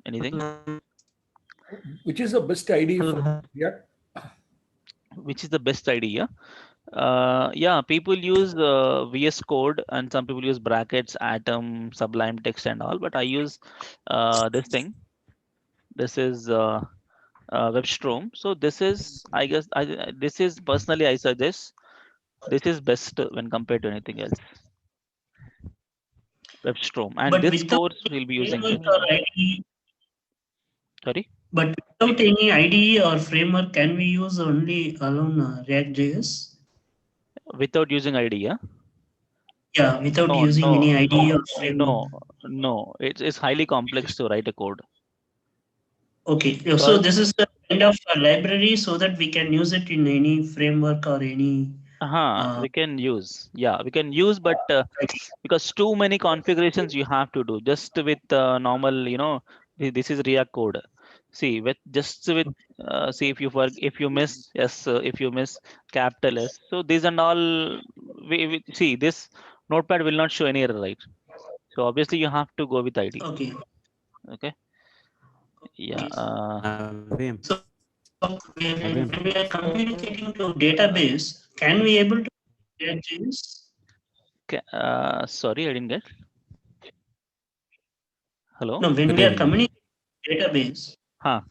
Anything? Which is the best idea for React? Which is the best idea? Yeah, people use VS Code and some people use brackets, Atom, Sublime Text and all, but I use this thing. This is WebStorm. So this is, I guess, this is personally I suggest this is best when compared to anything else. WebStorm, and But this without course we'll be using this. framework or IDE, Sorry. but without any IDE or framework, can we use only alone React.js? Without using IDE, yeah? Yeah, without No, using no, any IDE or framework. no. It's highly complex to write a code. Okay, so Because this is the kind of a library so that we can use it in any framework or any. we can use, yeah, we can use, but because too many configurations you have to do just with normal, this is React code. See, with just with see if you miss S, if you miss capital S, so these and all, we see this notepad will not show any error, right? So obviously you have to go with ID. Okay. Okay. Yeah. So when we are communicating to database, can we able to React.js? Sorry, I didn't get. Hello. No, when we are communicating database.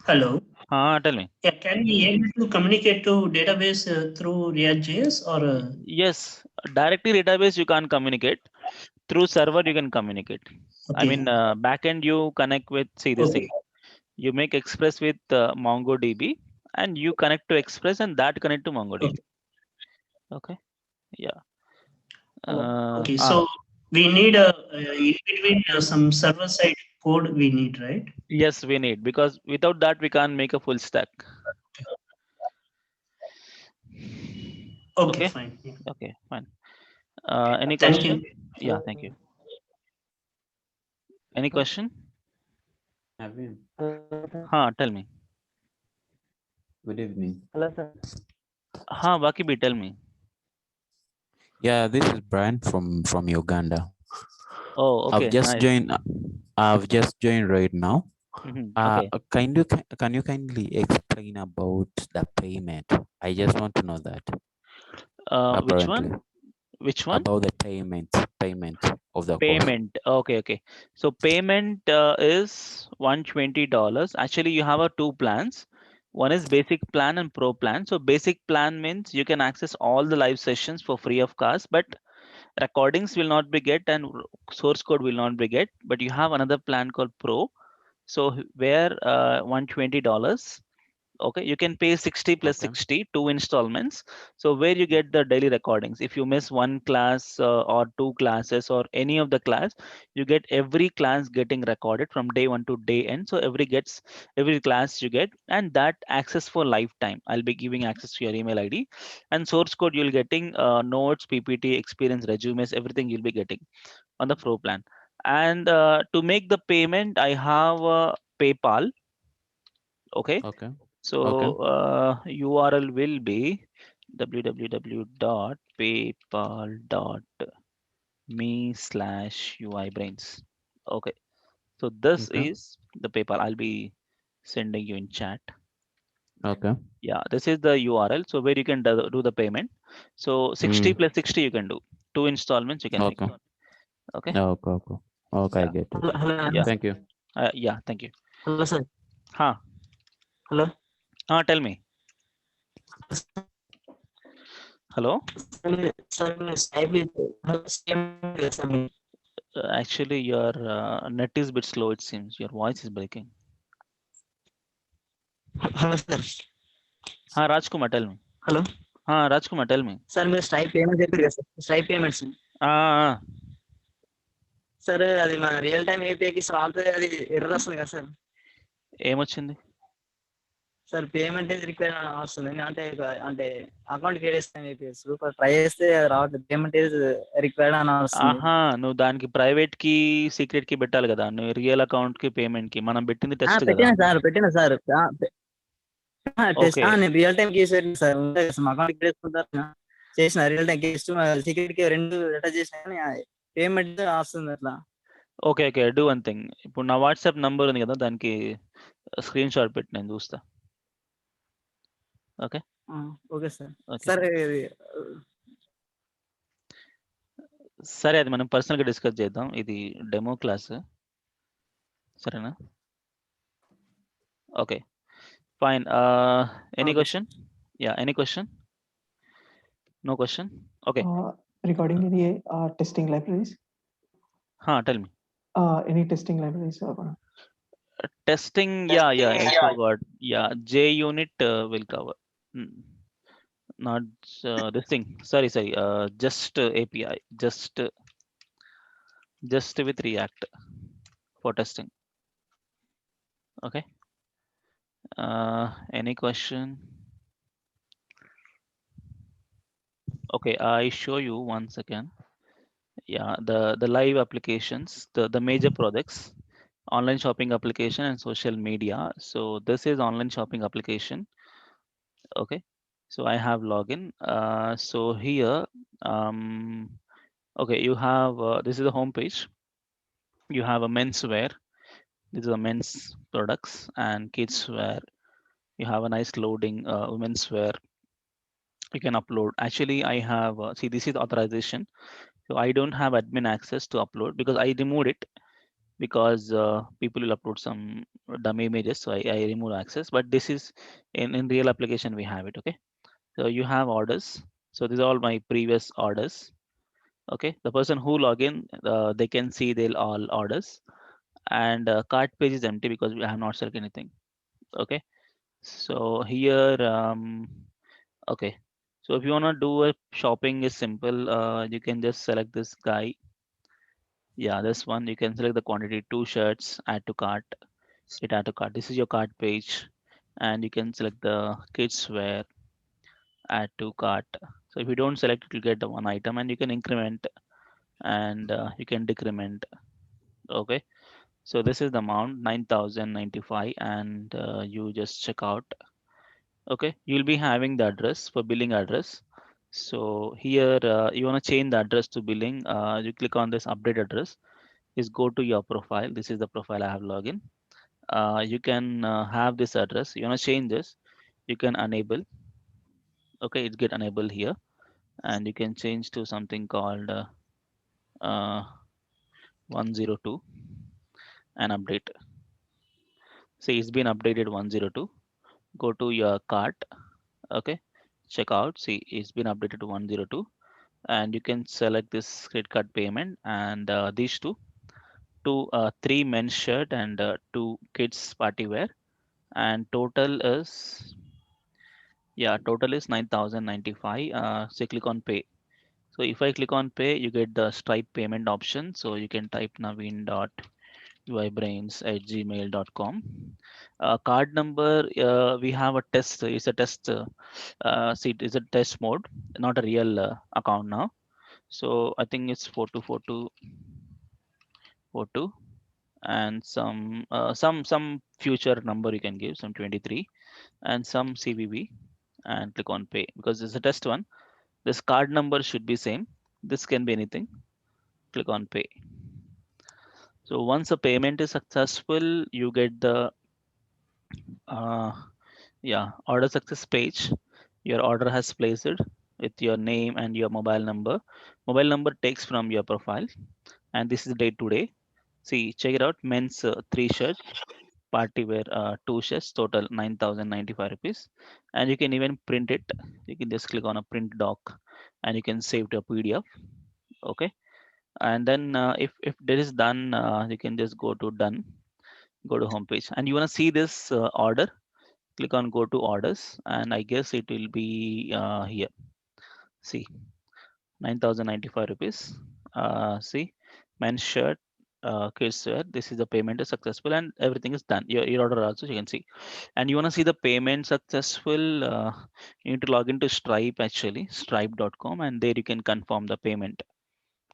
Hello. Tell me. Yeah, can we able to communicate to database through React.js or? Yes, directly database you can't communicate. Through server you can communicate. I mean, backend you connect with, see this thing. You make Express with MongoDB and you connect to Express and that connect to MongoDB. Okay. Yeah. Okay, so we need in between some server side code we need, right? Yes, we need, because without that we can't make a full stack. Okay, fine. Yeah. Okay, fine. Any Thank question? you. Yeah, thank you. Any question? Tell me. Good evening. Hello, sir. Wakibi, tell me. Yeah, this is Brian from Uganda. Oh, okay. I've just joined right now. Okay. Can you kindly explain about the payment? I just want to know that. Which one? Which one? About the payment of the payment. Okay. So payment is $120. Actually, you have two plans. One is basic plan and pro plan. So basic plan means you can access all the live sessions for free of cost, but recordings will not be get and source code will not be get. But you have another plan called pro. So where $120. Okay, you can pay 60 plus 60, 2 installments. So where you get the daily recordings, if you miss one class or two classes or any of the class, you get every class getting recorded from day 1 to day end. So every class you get, and that access for lifetime. I'll be giving access to your email ID, and source code you'll getting notes, PPT, experience, resumes, everything you'll be getting on the pro plan. And to make the payment, I have PayPal. Okay. So URL will be www.paypal.me/UIbrains. Okay. So this is the PayPal. I'll be sending you in chat. Okay. Yeah, this is the URL. So where you can do the payment. So 60 plus 60 you can do. 2 installments you can make. Okay. Okay, I get it. Yeah. Thank you. Yeah, thank you. Hello, sir. Hello. Tell me. Hello. Actually, your net is a bit slow. It seems your voice is breaking. Hello, sir. Rajkumar, tell me. Hello. Rajkumar, tell me. Sir, మీరు stripe payment చెప్పారు కదా sir, stripe payments sir, అది మన real time ఏపీఐకి solve అది error వస్తుంది కదా sir. ఏమొచ్చింది sir payment is required అని వస్తుంది అంటే అకౌంట్ క్రియేట్ చేస్తాను చెప్పేసి ట్రై చేస్తే రావట్లేదు. పేమెంట్ ఇస్ రిక్వైర్డ్ అని వస్తుంది. ఆహా, నువ్వు దానికి ప్రైవేట్ కి సీక్రెట్ కి పెట్టాలి కదా, నువ్వు రియల్ అకౌంట్ కి పేమెంట్ కి మనం పెట్టింది టెస్ట్ కదా. పెట్టిన సార్ టెస్ట్ ఓకే నేను రియల్ టైం కేసు పెట్టిన సార్ ఉంటాయి సార్ మా అకౌంట్ క్రియేట్ చేసుకుంటారు చేసిన రియల్ టైం కేసు సీక్రెట్ కి 2 లెటర్ చేసిన పేమెంట్ వస్తుంది అట్లా. Okay okay, do one thing. ఇప్పుడు నా వాట్సాప్ నంబర్ ఉంది కదా, దానికి స్క్రీన్ షాట్ పెట్టి నేను చూస్తా. Okay okay sir. Okay sir సరే, అది మనం పర్సనల్గా డిస్కస్ చేద్దాం, ఇది డెమో క్లాస్, సరేనా? Okay fine. Any Okay. Question? Yeah, any question? No question? Okay, Regarding any testing libraries, tell me. any testing libraries? Testing, yeah, I forgot. Yeah, JUnit will cover. Not this thing. Sorry. Just API. Just with React for testing. Okay. Any question? Okay, I show you once again. Yeah, the live applications, the major projects. Online shopping application and social media. So this is online shopping application. Okay, so I have login. So here, okay, you have this is the home page. You have a menswear. This is a men's products and kids wear. You have a nice loading women's wear. You can upload. Actually, I have see, this is authorization. So I don't have admin access to upload because I removed it, because people will upload some dummy images, so I remove access. But this is in real application we have it. Okay, so you have orders. So these are all my previous orders. Okay, the person who log in, they can see they'll all orders, and cart page is empty because we have not selected anything. Okay, so here okay, so if you want to do a shopping is simple. You can just select this guy. Yeah, this one, you can select the quantity, 2 shirts, add to cart, hit add to cart. This is your cart page, and you can select the kids wear, add to cart. So if you don't select, it will get the one item, and you can increment and you can decrement. Okay, so this is the amount 9,095, and you just check out. Okay, you'll be having the address for billing address. So here you want to change the address to billing. You click on this update address. Is go to your profile. This is the profile I have login. You can have this address. You want to change this, you can enable. Okay, it get enabled here, and you can change to something called 102 and update. See, it's been updated 102. Go to your cart. Okay, check out. See, it's been updated to 102, and you can select this credit card payment, and these two 3 men's shirt and 2 kids party wear, and total is, yeah, total is 9,095. So click on pay. So if I click on pay, you get the Stripe payment option. So you can type naveen.uibrains@gmail.com. Card number, we have a test. It's a test. See, it is a test mode, not a real account now. So I think it's 424242, and some future number you can give, some 23, and some CVV, and click on pay because it's a test one. This card number should be same. This can be anything. Click on pay. So once a payment is successful, you get the order success page. Your order has placed with your name and your mobile number. Mobile number takes from your profile, and this is the date today. See, check it out. Men's 3 shirt, party wear 2 shirts, total 9,095 rupees. And you can even print it. You can just click on a print doc, and you can save to a PDF. Okay, and then if that is done, you can just go to done, go to home page, and you want to see this order. Click on go to orders, and I guess it will be here. See, 9,095 rupees. See, men's shirt, kids where this is the payment is successful and everything is done. Your order also you can see, and you want to see the payment successful. You need to log into Stripe actually, stripe.com, and there you can confirm the payment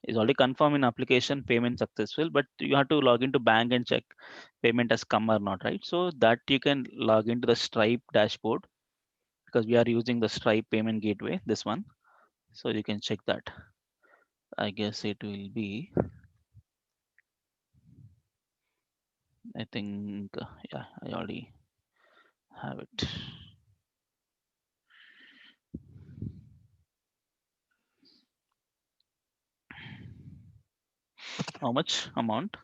is already confirmed in application, payment successful, but you have to log into bank and check payment has come or not, right? So that you can log into the Stripe dashboard because we are using the Stripe payment gateway, this one. So you can check that. I guess it will be, I think, yeah, I already have it. How much amount?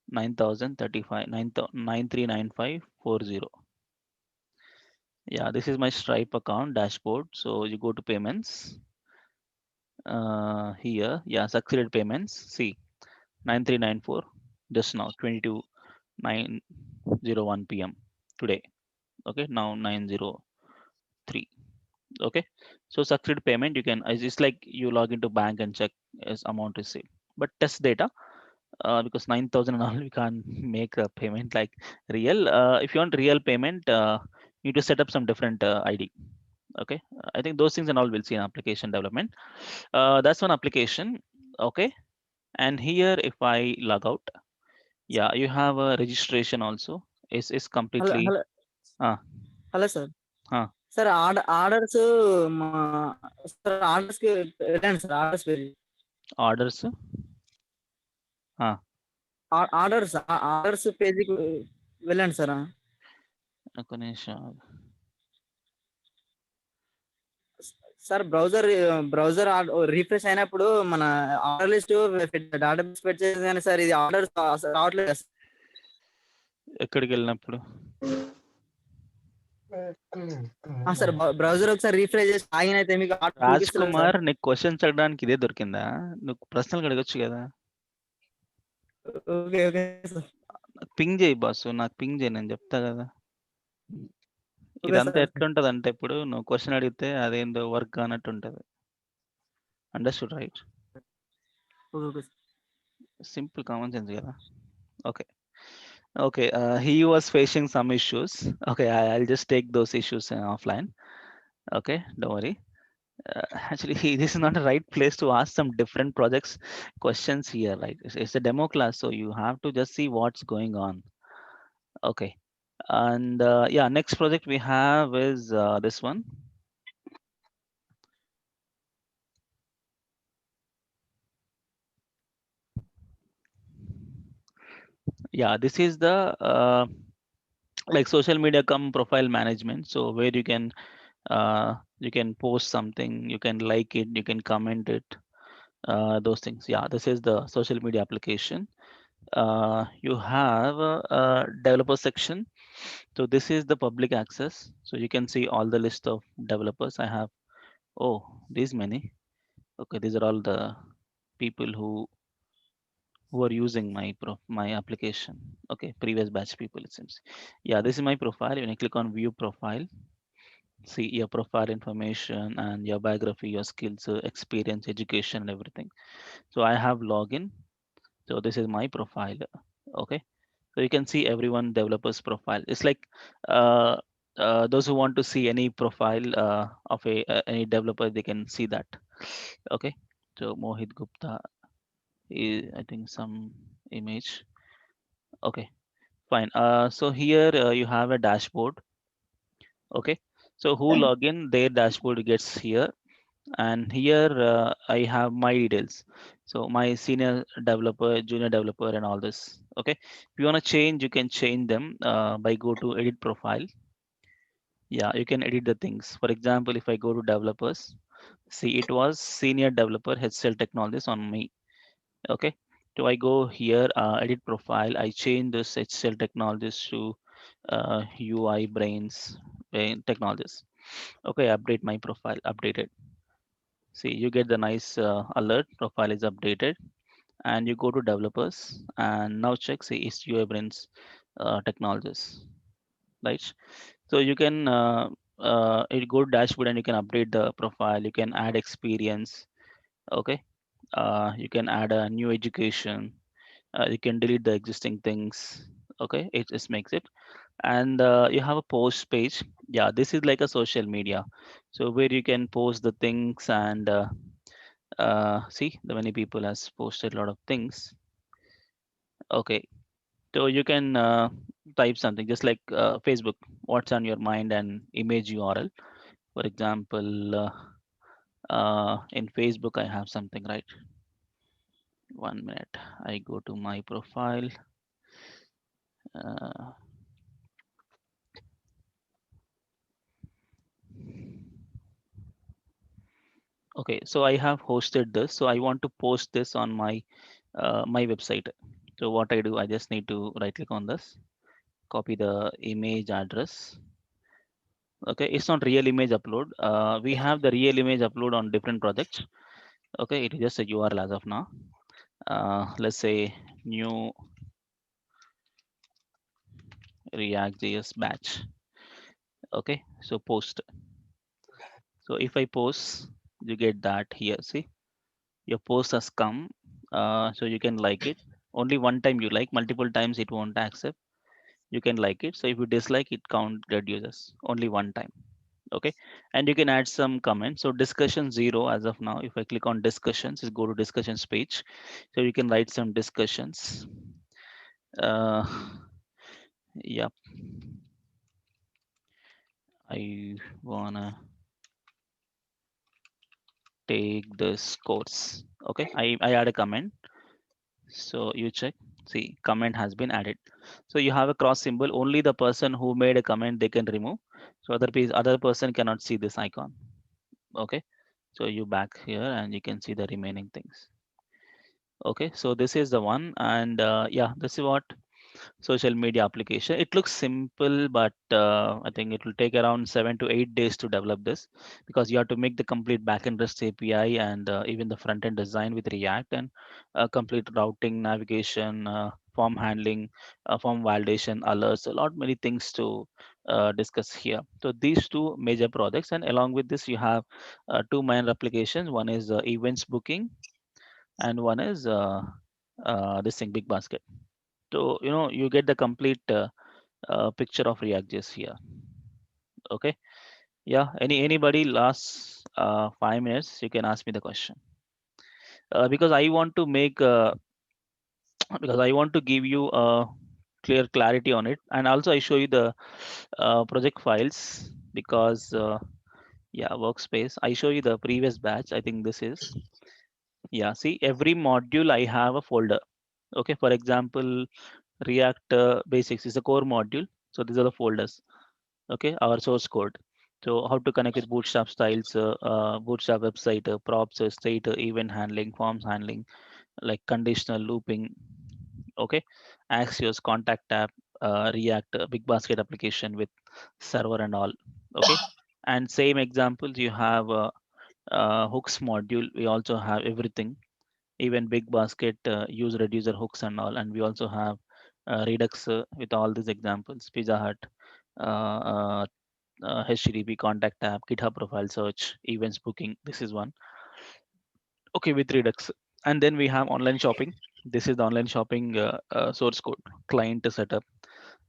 9,035, 939540. Yeah, this is my Stripe account dashboard. So you go to payments. Here, yeah, succeeded payments. See, 9394 just now, 22:901 p.m. today. Okay, now 903. Okay, so succeeded payment you can. It's like you log into bank and check as amount received. But test data, because 9,000 and all, we can't make a payment like real. If you want real payment, you need to set up some different ID. Okay, I think those things and all we'll see in application development. That's one application. Okay, and here if I log out, yeah, you have a registration also. Is Hello, completely hello, uh, hello, sir. uh, Sir, orders, sir, orders కి వెళ్ళండి sir, orders వెళ్ళి. orders. Orders పేజీకి వెళ్ళండి sir. ఒక నిమిషం. Sir browser refresh అయినప్పుడు మన order list database పెట్టేది కానీ సార్ ఇది ఆర్డర్ రావట్లేదు సార్. ఎక్కడికి వెళ్ళినప్పుడు సార్ బ్రౌజర్ ఒకసారి రీఫ్రెష్ చేసి లాగిన్ అయితే మీకు రాజ్ కుమార్, నీకు క్వశ్చన్స్ అడగడానికి ఇదే దొరికిందా? నువ్వు ప్రశ్నలు అడగొచ్చు కదా. ఓకే ఓకే సార్, పింగ్ చేయి బాసు, నాకు పింగ్ చేయి, నేను చెప్తా కదా. ఓకే ఇదంతా సార్. ఎట్లుంటది అంటే ఇప్పుడు నువ్వు క్వశ్చన్ అడిగితే అదేందో వర్క్ అన్నట్టు ఉంటది. Understood right? Okay sir. Simple common sense కదా. Okay okay, he was facing some issues. Okay, I'll just take those issues offline. Okay, don't worry. Actually, this is not the right place to ask some different projects questions here. Like it's a demo class, so you have to just see what's going on. Okay, and yeah, next project we have is this one. Yeah, this is the like social media come profile management. So where you can post something, you can like it, you can comment it, those things. Yeah, this is the social media application. You have a developer section. So this is the public access. So you can see all the list of developers I have. Oh, these many. Okay, these are all the people who are using my application. Okay, previous batch people, it seems. Yeah, this is my profile. When you click on view profile, see your profile information and your biography, your skills, experience, education, and everything. So I have login. So this is my profile. Okay, so you can see everyone developer's profile. It's like those who want to see any profile of any developer, they can see that. Okay, so Mohit Gupta is, I think, some image. Okay, fine. So here you have a dashboard. Okay, so who log in, their dashboard gets here, and here I have my details. So my senior developer, junior developer, and all this. Okay, if you want to change, you can change them by go to edit profile. Yeah, you can edit the things. For example, if I go to developers, see it was senior developer HCL Technologies on me. Okay, so I go here, edit profile, I change this HCL Technologies to UI Brain Technologies. Okay, update my profile, updated. See, you get the nice alert, profile is updated, and you go to developers and now check, see, is UI Brains Technologies, right? So you can you go to dashboard and you can update the profile, you can add experience. Okay, you can add a new education, You can delete the existing things. Okay, it just makes it. And you have a post page. Yeah, this is like a social media, so where you can post the things and see the many people has posted a lot of things. Okay, so you can type something just like Facebook, what's on your mind, and image URL. For example, in Facebook, I have something, right? 1 minute. I go to my profile. Uh, okay, so I have hosted this. So I want to post this on my my website. So what I do, I just need to right click on this, copy the image address. Okay, it's not real image upload. We have the real image upload on different projects. Okay, it is just a URL as of now. Let's say new React.js batch. Okay, so post. So if I post, you get that here. See, your post has come. So you can like it. Only one time you like, multiple times it won't accept. You can like it. So if you dislike, it count reduces only one time. Okay, and you can add some comments. So discussion 0 as of now. If I click on discussions, go to discussions page. So you can write some discussions. Yep. I wanna take this course. Okay, I add a comment. So you check, see, comment has been added. So you have a cross symbol. Only the person who made a comment they can remove. So other person cannot see this icon. Okay, so you back here and you can see the remaining things. Okay, so this is the one, and yeah, this is what social media application. It looks simple, but I think it will take around 7 to 8 days to develop this, because you have to make the complete backend REST API and even the front end design with React, and complete routing, navigation, form handling, form validation, alerts, a lot many things to discuss here. So these two major projects, and along with this, you have two minor applications. One is events booking, and one is this thing, Big Basket. So you get the complete picture of React.js here. Okay, yeah, anybody last 5 minutes, you can ask me the question, because I want to make because I want to give you a clear clarity on it, and also I show you the project files, because yeah, workspace, I show you the previous batch. I think this is, yeah, see, every module I have a folder. Okay, for example, React basics is a core module, so these are the folders. Okay, our source code. So how to connect with Bootstrap styles, Bootstrap website, props, state, event handling, forms handling, like conditional looping. Okay, Axios, contact tab, React, Big Basket application with server and all. Okay, and same examples you have hooks module. We also have everything, even Big Basket, use reducer hooks and all, and we also have Redux with all these examples, Pizza Hut, uh, HTTP contact tab, GitHub profile search, events booking. This is one. Okay, with Redux. And then we have online shopping. This is the online shopping source code, client setup.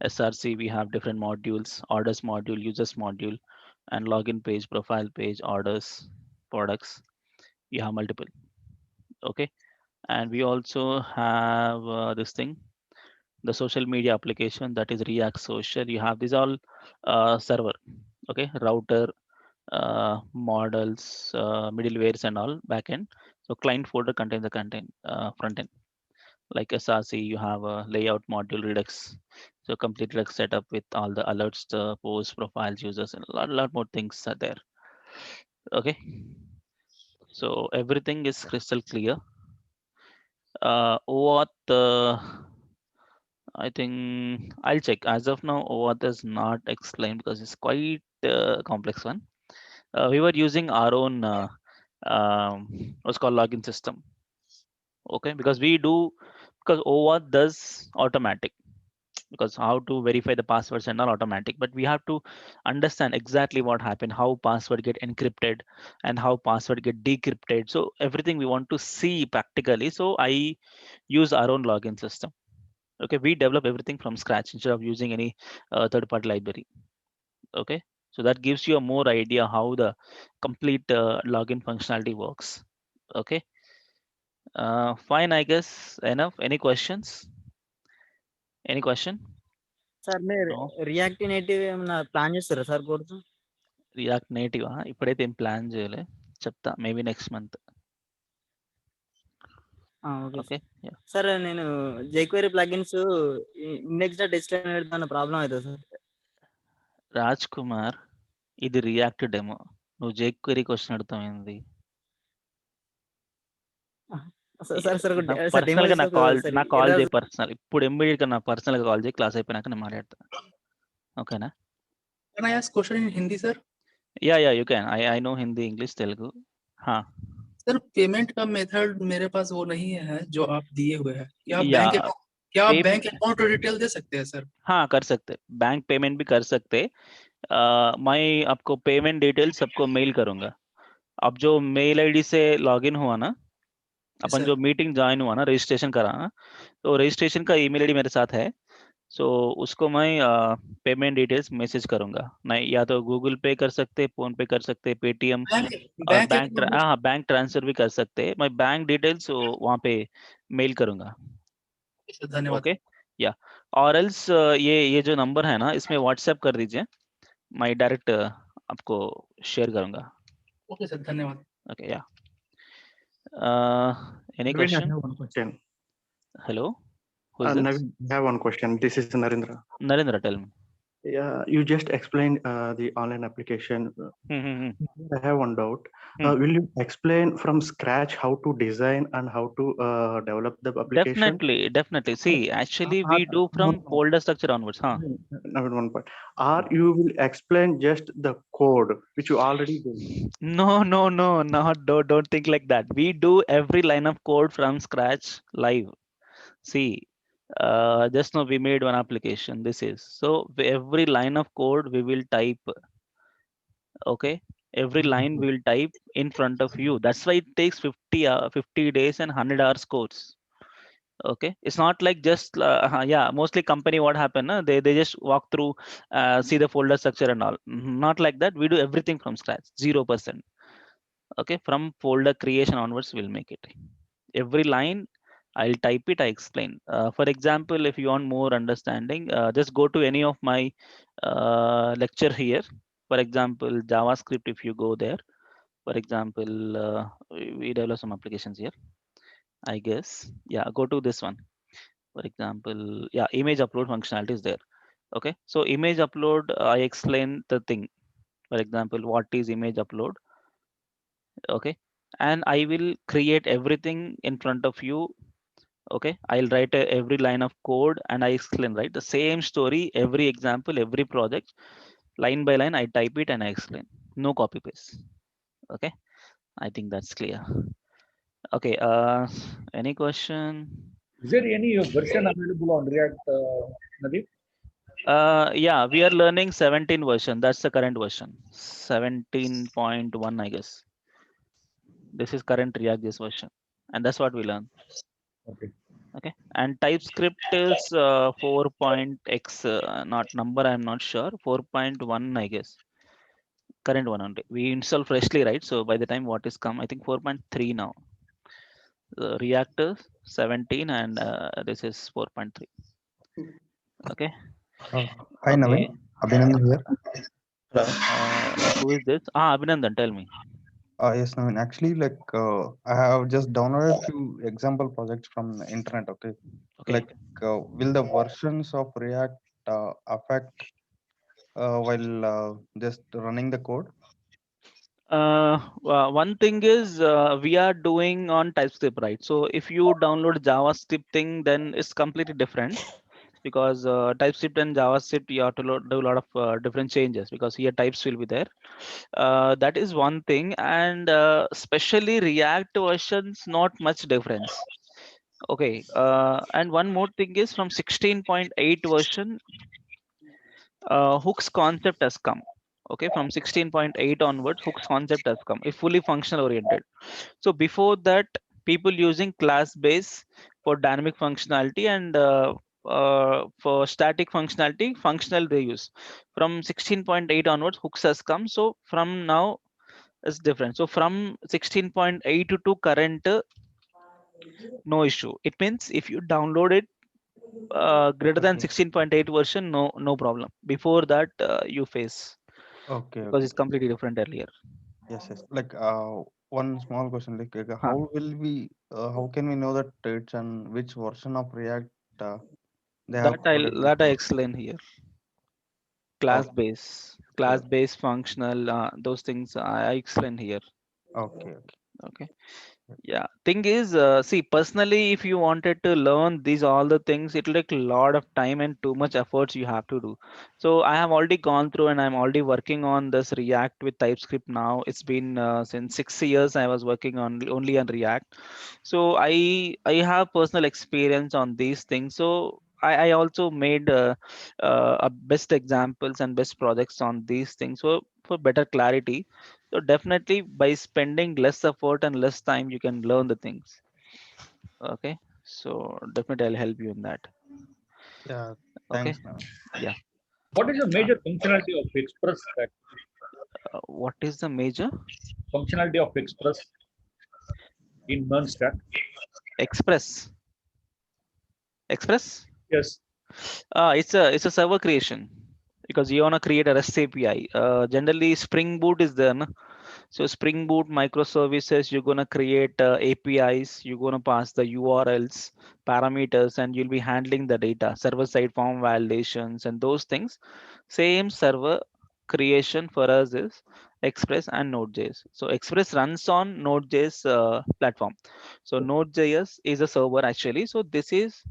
SRC, we have different modules, orders module, users module, and login page, profile page, orders, products. You have multiple. Okay. And we also have this thing, the social media application, that is React Social. You have these all server. Okay, router, models, middlewares, and all backend. So client folder contains the content, front end, like SRC. You have a layout module, Redux. So complete Redux setup with all the alerts, posts, profiles, users, and a lot more things are there. Okay, so everything is crystal clear. What I think I'll check. As of now, OAuth is not explained because it's quite complex one. We were using our own what's called login system. Okay, because we do, because OAuth does automatic. because how to verify the passwords and all automatic, but we have to understand exactly what happened, how password get encrypted and how password get decrypted. So everything we want to see practically. So I use our own login system. Okay, we develop everything from scratch instead of using any third-party library. Okay, so that gives you a more idea how the complete login functionality works. Okay, fine, I guess enough. Any questions? Any question? Sir మీరు No. React native ఏమన్నా plan చేస్తారా sir course? React native ఇప్పుడైతే ఏం plan చేయలే, చెప్తా maybe next month. Okay sir. నేను jQuery plugins index dot HTML పెడతాను, problem అవుతుంది సార్. రాజ్ కుమార్, ఇది రియాక్ట్ డెమో, నువ్వు jQuery క్వశ్చన్ అడుగుతామైంది? పర్సనల్ గా నాకు కాల్ చేయి, పర్సనల్ ఇప్పుడు ఇమ్మీడియట్ గా నాకు పర్సనల్ గా కాల్ చేయి, క్లాస్ అయిపోయినాక నేను మాట్లాడతా. ఓకేనా? Can I ask question in Hindi, sir? Yeah, you can. I know Hindi, English, Telugu. हाँ. सर पेमेंट का मेथड मेरे पास वो नहीं है जो आप दिए हुए हैं. क्या आप बैंक अकाउंट डिटेल दे सकते हैं सर? हाँ, कर सकते, बैंक पेमेंट भी कर सकते. मैं आपको पेमेंट डिटेल्स सबको मेल करूंगा. अब जो मेल आईडी से लॉगिन हुआ ना, अपन जो मीटिंग ज्वाइन हुआ ना, रजिस्ट्रेशन करा ना, तो रजिस्ट्रेशन का ईमेल आईडी मेरे साथ है. सो उसको मैं पेमेंट डिटेल्स मैसेज करूंगा. नहीं, या तो गूगल पे कर सकते, फोन पे कर सकते, पेटीएम और बैंक ट्रांसफर भी कर सकते. मैं बैंक डिटेल्स वहाँ पे मेल करूंगा. धन्यवाद. ओके, या और एल्स ये जो नंबर है ना, इसमें व्हाट्सएप कर दीजिए, मैं डायरेक्ट आपको शेयर करूंगा. ओके सर, धन्यवाद. ओके, या any question? I have one question. Hello, who is this? I have one question. This is Narendra. Narendra, tell me. Yeah, you just explained the online application. I have one doubt. Will you explain from scratch how to design and how to develop the application? Definitely. See, actually, we do from folder structure onwards. One point. Or you will explain just the code which you already do? No. Don't think like that. We do every line of code from scratch live. See, just now we made one application. This is so every line of code we will type. Okay, every line we will type in front of you. That's why it takes 50 days and 100 hours course. Okay, it's not like just mostly company what happen, they just walk through, see the folder structure and all. Not like that. We do everything from scratch, 0%. Okay, from folder creation onwards we'll make it. Every line I'll type it, I explain. For example, if you want more understanding, just go to any of my lecture here. For example, JavaScript, if you go there, for example, we develop some applications here, I guess. Yeah, go to this one. For example, yeah, image upload functionality is there. Okay, so image upload, I explain the thing. For example, what is image upload? Okay, and I will create everything in front of you. Okay, I'll write every line of code and I explain, right? The same story, every example, every project, line by line, I type it and I explain. No copy paste. Okay, I think that's clear. Okay, any question? Is there any version available on React, Nadeep? Yeah, we are learning 17 version. That's the current version, 17.1, I guess. This is current React.js version, and that's what we learn. Okay, and TypeScript is 4.x, not number, I'm not sure, 4.1, I guess. Current one only. We install freshly, right? So by the time what is come, I think 4.3 now. React is 17 and this is 4.3. Okay. Hi, Naveen. Abhinandan here. Who is this? Abhinandan, tell me. Yes, Naveen. Actually, like I have just downloaded a few example projects from the internet. Okay. Like, will the versions of React affect while just running the code? One thing is we are doing on TypeScript, right? So if you download JavaScript thing, then it's completely different, because TypeScript and JavaScript you have to do a lot of different changes, because here types will be there. That is one thing, and especially React versions, not much difference. Okay, and one more thing is from 16.8 version, hooks concept has come. Okay, from 16.8 onwards, hooks concept has come. It's fully functional oriented. So before that, people using class base for dynamic functionality and for static functionality, functional they use. From 16.8 onwards, hooks has come. So from now, it's different. So from 16.8 to current, no issue. It means if you download it greater than 16.8 version, no problem. Before that, you face, Okay, because okay. it's completely different earlier. Yes, yes. Like one small question, like Huh. how can we know that it's on which version of React they have That coded I before? explain here. Class Okay, base, functional, those things I explain here. okay, okay. Okay. Yeah, thing is, see, personally, if you wanted to learn these all the things, it will take a lot of time and too much efforts you have to do. So I have already gone through and I'm already working on this React with TypeScript now. It's been since 6 years I was working on only on React. So I have personal experience on these things. So I also made a best examples and best projects on these things. So for better clarity, so definitely by spending less effort and less time, you can learn the things. Okay. So definitely I'll help you in that. Yeah, Okay. thanks, man. Yeah. What is the major functionality of Express stack? What is the major Functionality of Express in MERN stack? Express? Yes. It's a server creation, because you wanna create a REST API. Generally Spring Boot is there, no? So Spring Boot microservices, you're gonna create APIs, you're gonna pass the URLs, parameters, and you'll be handling the data, server-side form validations, and those things. Same server creation for us is Express and Node.js. So Express runs on Node.js platform. So Node.js is a server actually. So this is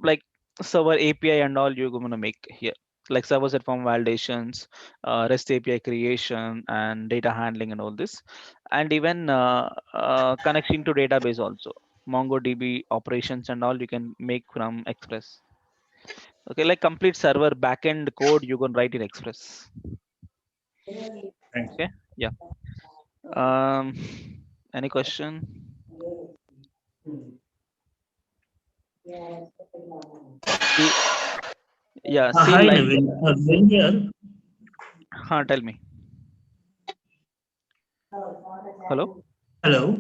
like server API and all you're going to make here, like server side form validations, REST API creation, and data handling, and all this, and even connecting to database also. MongoDB operations and all you can make from Express. Okay, like complete server backend code you can write in Express. Thanks. Okay, yeah. Um, any question? See, yeah, see, Hi, like, Navin. When here, tell me. Hello? hello.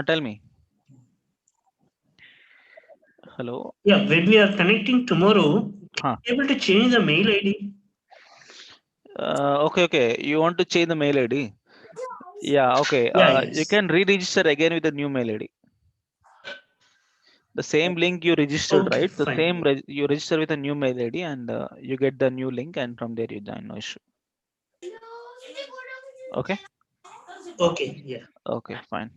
Tell me. Hello? Yeah, when we are connecting tomorrow, Huh. able to change the mail ID. Okay. You want to change the mail ID? Yeah, okay. Yeah, You yes. can re-register again with the new mail ID. The same link you registered, Okay, right? The fine. same you register with a new mail ID, and you get the new link, and from there you join. No issue. Okay. Okay, yeah. Okay, fine.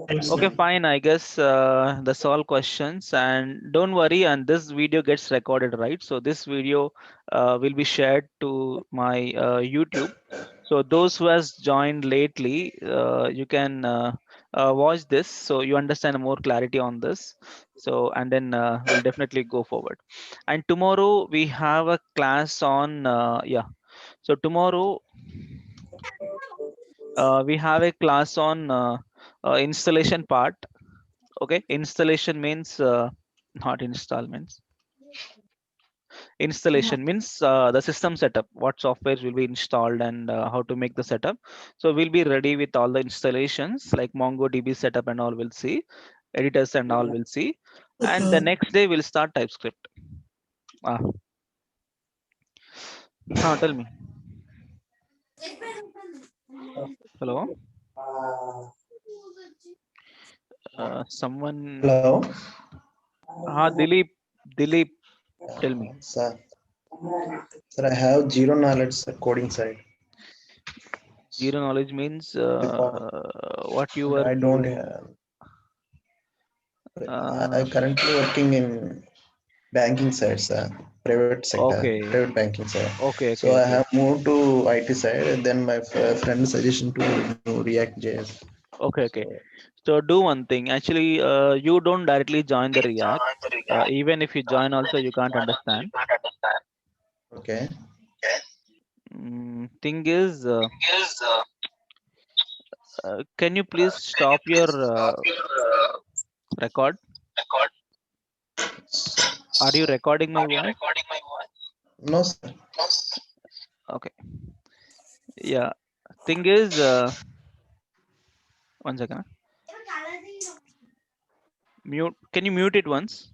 Thanks, Okay, Navin. fine. I guess that's all questions. And don't worry, and this video gets recorded, right? So this video will be shared to my YouTube. So those who has joined lately, you can watch this, so you understand more clarity on this. So and then we'll definitely go forward. And tomorrow we have a class on yeah. So tomorrow we have a class on installation part. Okay, installation means not install means installation means the system setup, what softwares will be installed, and how to make the setup. So we'll be ready with all the installations like MongoDB setup and all. We'll see editors and all. We'll see, and the next day we'll start TypeScript. Tell me. Hello. Someone. Hello. Dilip. Tell me. Sir, I have zero knowledge sir, coding side. Zero knowledge means what you were. I don't have. I currently working in banking side, sir. Private sector, private banking side. Okay. So I have moved to IT side, and then my friend suggestion to React JS. Okay. So do one thing. Actually, you don't directly join the React. Even if you join, also you can't understand. Okay. Thing is, can you please stop your record? Are you recording my voice? No, sir. Okay. Yeah. Thing is, 1 second. Mute. Can you mute it once?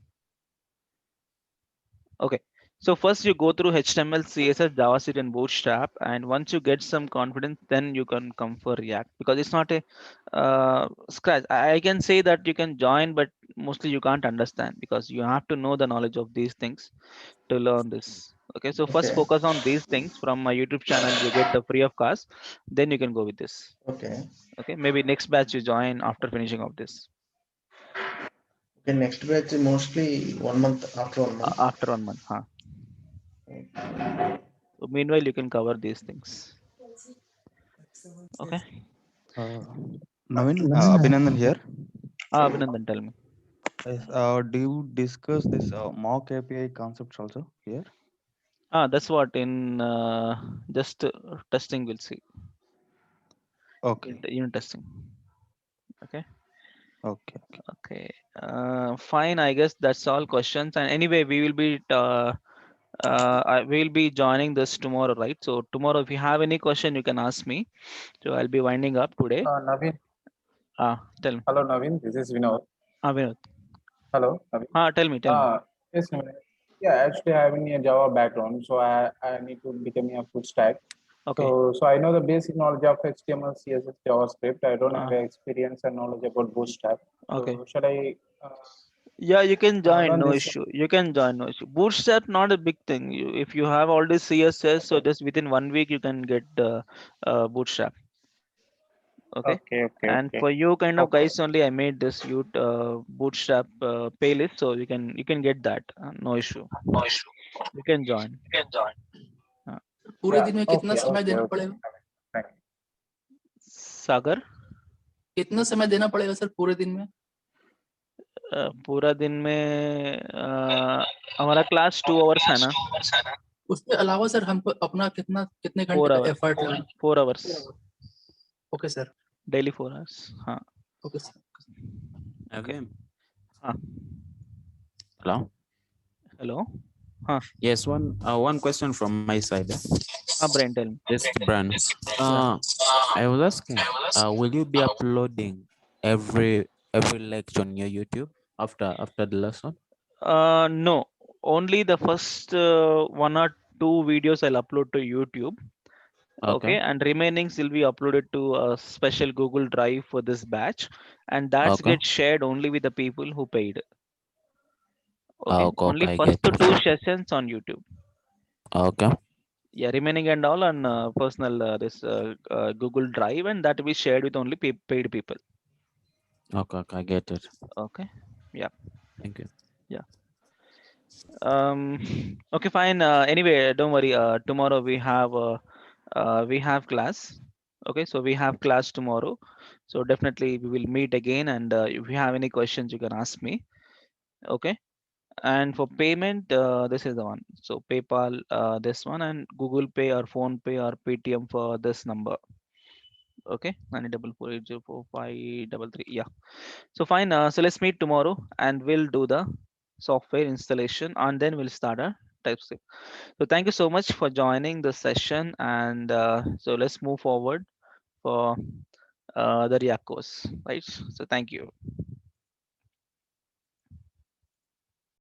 Okay. So first you go through HTML, CSS, JavaScript, and Bootstrap, and once you get some confidence, then you can come for React, because it's not a scratch. I can say that you can join, but mostly you can't understand, because you have to know the knowledge of these things to learn this. Okay, so first Okay. focus on these things from my YouTube channel. You get the free of cost, then you can go with this. Okay. Okay, maybe next batch you join after finishing of this. Okay, next batch mostly 1 month, after 1 month. After 1 month, huh? So meanwhile, you can cover these things. Okay. Naveen, Abhinandan here. Abhinandan, tell me. Yes, do you discuss this mock API concepts also here? That's what in just testing we'll see. Okay. Unit testing. Okay. Okay. Okay. Fine. I guess that's all questions. And anyway, we will be joining this tomorrow, right? So tomorrow, if you have any question, you can ask me. So I'll be winding up today. Naveen. Tell me. Hello, Naveen. This is Vinod. Vinod. Hello, Naveen. Tell me. Yes, Naveen. Yeah, actually, having a Java background, so I need to become a full stack. Okay. So I know the basic knowledge of HTML, CSS, JavaScript. I don't have experience and knowledge about Bootstrap. Okay. So should I? Yeah, you can join, no this? issue. You can join, no issue. Bootstrap not a big thing. If you have all this CSS, so just within 1 week you can get Bootstrap. Okay. And for you kind of guys only, I made this Bootstrap playlist, so you can get that. No issue. You can join. पूरे दिन में कितना समय देना पड़ेगा? सागर, कितना समय देना पड़ेगा सर पूरे दिन में? पूरा दिन में हमारा क्लास 2 आवर्स है ना. उसके अलावा सर हमको अपना कितने घंटे का एफर्ट लगा? 4 hours. Okay sir. Daily 4 hours. हाँ. Okay sir. Okay. Hello. Yes, one question from my side. Brian, tell me. Yes, Brian. I was asking, will you be uploading every lecture on your YouTube after the lesson? No, only the first 1 or 2 videos I'll upload to YouTube. Okay, and remaining will be uploaded to a special Google Drive for this batch, and that gets shared only with the people who paid. Okay, only first 2 sessions on YouTube. Okay. Yeah, remaining and all on personal this Google Drive, and that will be shared with only paid people. Okay, I get it. Okay. Yeah. Thank you. Yeah. Okay, fine. Anyway, don't worry. Tomorrow we have class. Okay, so we have class tomorrow. So definitely we will meet again. And if you have any questions, you can ask me. Okay. And for payment, this is the one. So PayPal, this one, and Google Pay or Phone Pay or Paytm for this number. Okay, 9844804533. Yeah. So fine. So let's meet tomorrow, and we'll do the software installation, and then we'll start a TypeScript. So thank you so much for joining the session, and so let's move forward for the React course, right? So thank you.